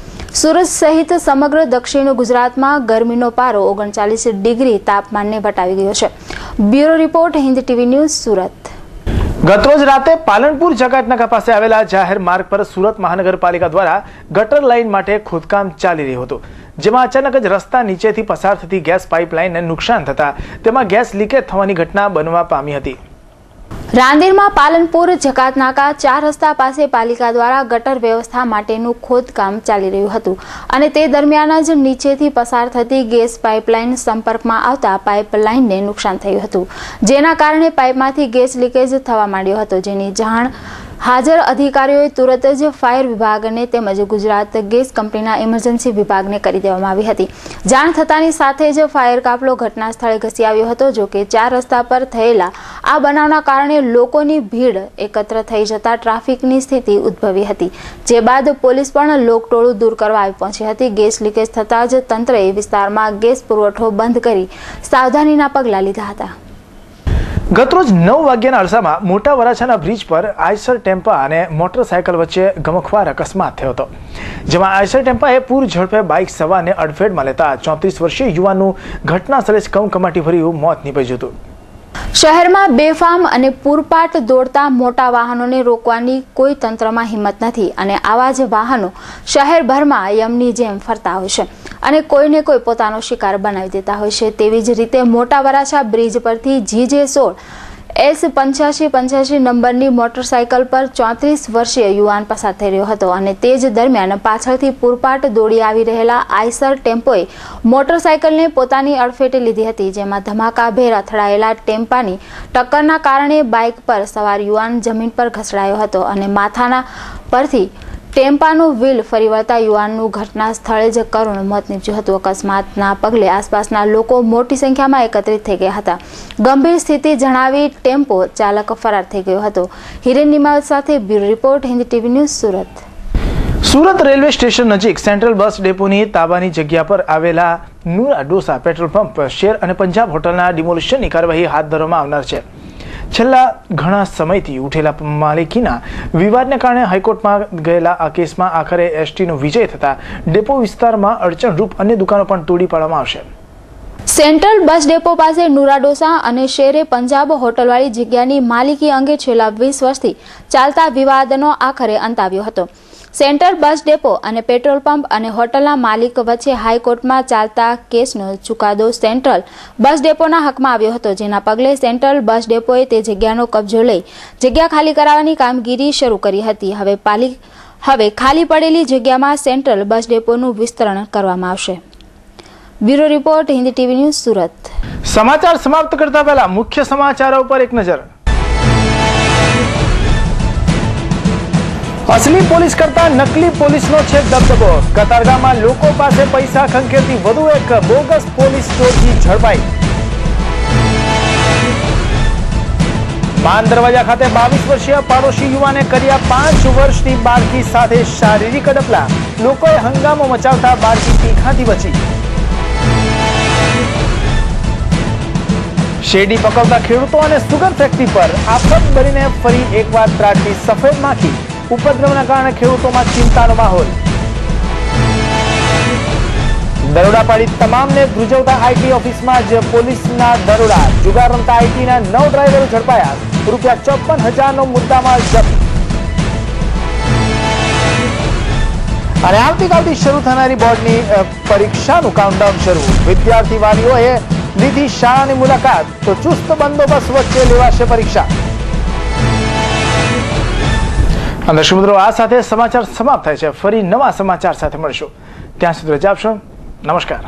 સુરત સહિત સમગ્ર દક્ષિણ ગુજરાતમાં ગરમીનો પારો 39 ડિગ્રી તાપમાનને વટાવી ગયો છે. Bureau report, Hind TV news, Surat. ગતરોજ રાતે પાલનપુર જકાતનાકા પાસે આવેલા જાહેર માર્ગ પર સુરત મહાનગરપાલિકા દ્વારા ગટર લાઇન માટે ખોદકામ ચાલી રહ્યું હતું, જેમાં અચાનક જ રસ્તા નીચેથી પસાર થતી ગેસ પાઇપલાઇનને નુકસાન થતા તેમાં ગેસ લીકેજ થવાની ઘટના બનવા પામી હતી. રાંદેરમાં પાલનપુર જકાતનાકા 4 રસ્તા પાસે પાલિકા દ્વારા ગટર વ્યવસ્થા માટેનું ખોદકામ ચાલી રહ્યું હતું અને તે દરમિયાન જ નીચેથી પસાર થતી ગેસ પાઇપલાઇન સંપર્કમાં આવતા પાઇપલાઇનને નુકસાન થયું હતું, જેના કારણે પાઇપમાંથી ગેસ લીકેજ થવા માંડ્યો હતો, જેની જાણ હાજર અધિકારીઓએ તુરત જ ફાયર વિભાગને તેમજ ગુજરાત ગેસ કંપનીના ઇમરજન્સી વિભાગને કરી દેવામાં આવી હતી. જાણ થતાની સાથે જ ફાયર કાફલો ઘટના સ્થળે ઘસી આવ્યો હતો. જો કે 4 રસ્તા પર થયેલા આ બનાવના કારણે લોકોની ભીડ એકત્ર થઈ જતા ટ્રાફિકની સ્થિતિ ઉદ્ભવી હતી, જે બાદ પોલીસ પણ લોકટોળું દૂર કરવા આવી પહોંચી હતી. ગેસ લીકેજ થતાં જ તંત્રએ વિસ્તારમાં ગેસ પુરવઠો બંધ કરી સાવધાનીના પગલાં લીધા હતા. ગતરોજ 9 વાગ્યાના અરસામાં મોટા વરાછાના બ્રિજ પર આઈસર ટેમ્પા અને મોટરસાયકલ વચ્ચે ગમખ્વાર અકસ્માત થયો હતો, જેમાં આઈસર ટેમ્પાએ પૂર ઝડપે બાઇક સવારને અડફેટમાં લેતા 34 વર્ષીય યુવાનનું ઘટના સ્થળે જ કમકમાટી ભર્યું મોત નીપજ્યું હતું. શહેરમાં બેફામ અને પૂરપાટ દોડતા મોટા વાહનોને રોકવાની કોઈ તંત્રમાં હિંમત નથી અને આવા જ વાહનો શહેરભરમાં યમની જેમ ફરતા હોય છે અને કોઈને કોઈ પોતાનો શિકાર બનાવી દેતા હોય છે. તેવી જ રીતે મોટા વરાછા બ્રિજ પરથી GJ16 S8585 નંબરની મોટરસાયકલ પર 34 વર્ષીય યુવાન પસાર થઈ રહ્યો હતો અને તે જ દરમિયાન પાછળથી પૂરપાટ દોડી આવી રહેલા આઈસર ટેમ્પોએ મોટરસાયકલને પોતાની અડફેટે લીધી હતી, જેમાં ધમાકાભેર અથડાયેલા ટેમ્પાની ટક્કરના કારણે બાઇક પર સવાર યુવાન જમીન પર ઘસડાયો હતો અને માથાના પરથી ટેમ્પાનું વ્હીલ ફરી વળતા યુવાનનું ઘટના સ્થળે જ કરુણ મોત નીપજ્યું હતું. અકસ્માતના પગલે આસપાસના લોકો મોટી સંખ્યામાં એકત્રિત થઈ ગયા હતા. ગંભીર સ્થિતિ જણાવી ટેમ્પો ચાલક ફરાર થઈ ગયો હતો. હિરેન નિમાવત સાથે bureau report, Hind TV news, Surat. Surat railway station નજીક સેન્ટ્રલ બસ ડેપોની તાબાની જગ્યા પર આવેલા નૂરા ડોસા પેટ્રોલ પંપ, શેર અને પંજાબ હોટલના ડિમોલિશનની કાર્યવાહી હાથ ધરવામાં આવનાર છે. છેલ્લા ઘણા સમયથી ઉઠેલા માલિકીના વિવાદને કારણે હાઈકોર્ટમાં ગયેલા આ કેસમાં આખરે એસટીનો વિજય થતા ડેપો વિસ્તારમાં અડચણરૂપ અન્ય દુકાનો પણ તોડી પાડવામાં આવશે. સેન્ટ્રલ બસ ડેપો પાસે નૂરા ડોસા અને શેરે પંજાબ હોટલવાળી જગ્યાની માલિકી અંગે છેલ્લા 20 વર્ષથી ચાલતા વિવાદનો આખરે અંત આવ્યો હતો. સેન્ટ્રલ બસ ડેપો અને પેટ્રોલ પંપ અને હોટલના માલિક વચ્ચે હાઈકોર્ટમાં ચાલતા કેસનો ચુકાદો સેન્ટ્રલ બસ ડેપોના હકમાં આવ્યો હતો, જેના પગલે સેન્ટ્રલ બસ ડેપોએ તે જગ્યાનો કબજો લઈ જગ્યા ખાલી કરાવવાની કામગીરી શરૂ કરી હતી. હવે ખાલી પડેલી જગ્યામાં સેન્ટ્રલ બસ ડેપોનું વિસ્તરણ કરવામાં આવશે. Bureau report, Hind TV news, Surat. સમાચાર સમાપ્ત કરતા પહેલા મુખ્ય સમાચારો પર એક નજર. અસલી પોલીસ કરતા નકલી પોલીસનો છે દબદબો. કતારગામમાં લોકો પાસે પૈસા ખંખેરતી વધુ એક બોગસ પોલીસ ચોરથી ઝડપાઈ. માન દરવાજા ખાતે 22 વર્ષીય પાડોશી યુવાને કર્યા 5 વર્ષની બાળકી સાથે શારીરિક અડપલા. લોકોએ હંગામો મચાવતા બાળકી તીખાથી બચી. શેરડી પકવતા ખેડૂતો અને સુગર ફેક્ટરી પર આફત બનીને ફરી એકવાર ત્રાટકી સફેદ માખી. ઉપદ્રવના કારણે ખેડૂતોમાં ચિંતાનો માહોલ. દરોડા પાડી તમામને ધ્રુજવતા આઈટી ઓફિસમાં જ પોલીસના દરોડા. જુગાર રમતા આઈટીના 9 ડ્રાઈવરો ઝડપાયા. ₹54,000નો મુદ્દામાલ જપ્ત. અને આવતીકાલથી શરૂ થનારી બોર્ડની પરીક્ષાનું કાઉન્ટડાઉન શરૂ. વિદ્યાર્થી વાલીઓએ લીધી શાળાની મુલાકાત, તો ચુસ્ત બંદોબસ્ત વચ્ચે લેવાશે પરીક્ષા. દર્શક મિત્રો, આ સાથે સમાચાર સમાપ્ત થાય છે. ફરી નવા સમાચાર સાથે મળશું. ત્યાં સુધી રજા આપશો. નમસ્કાર.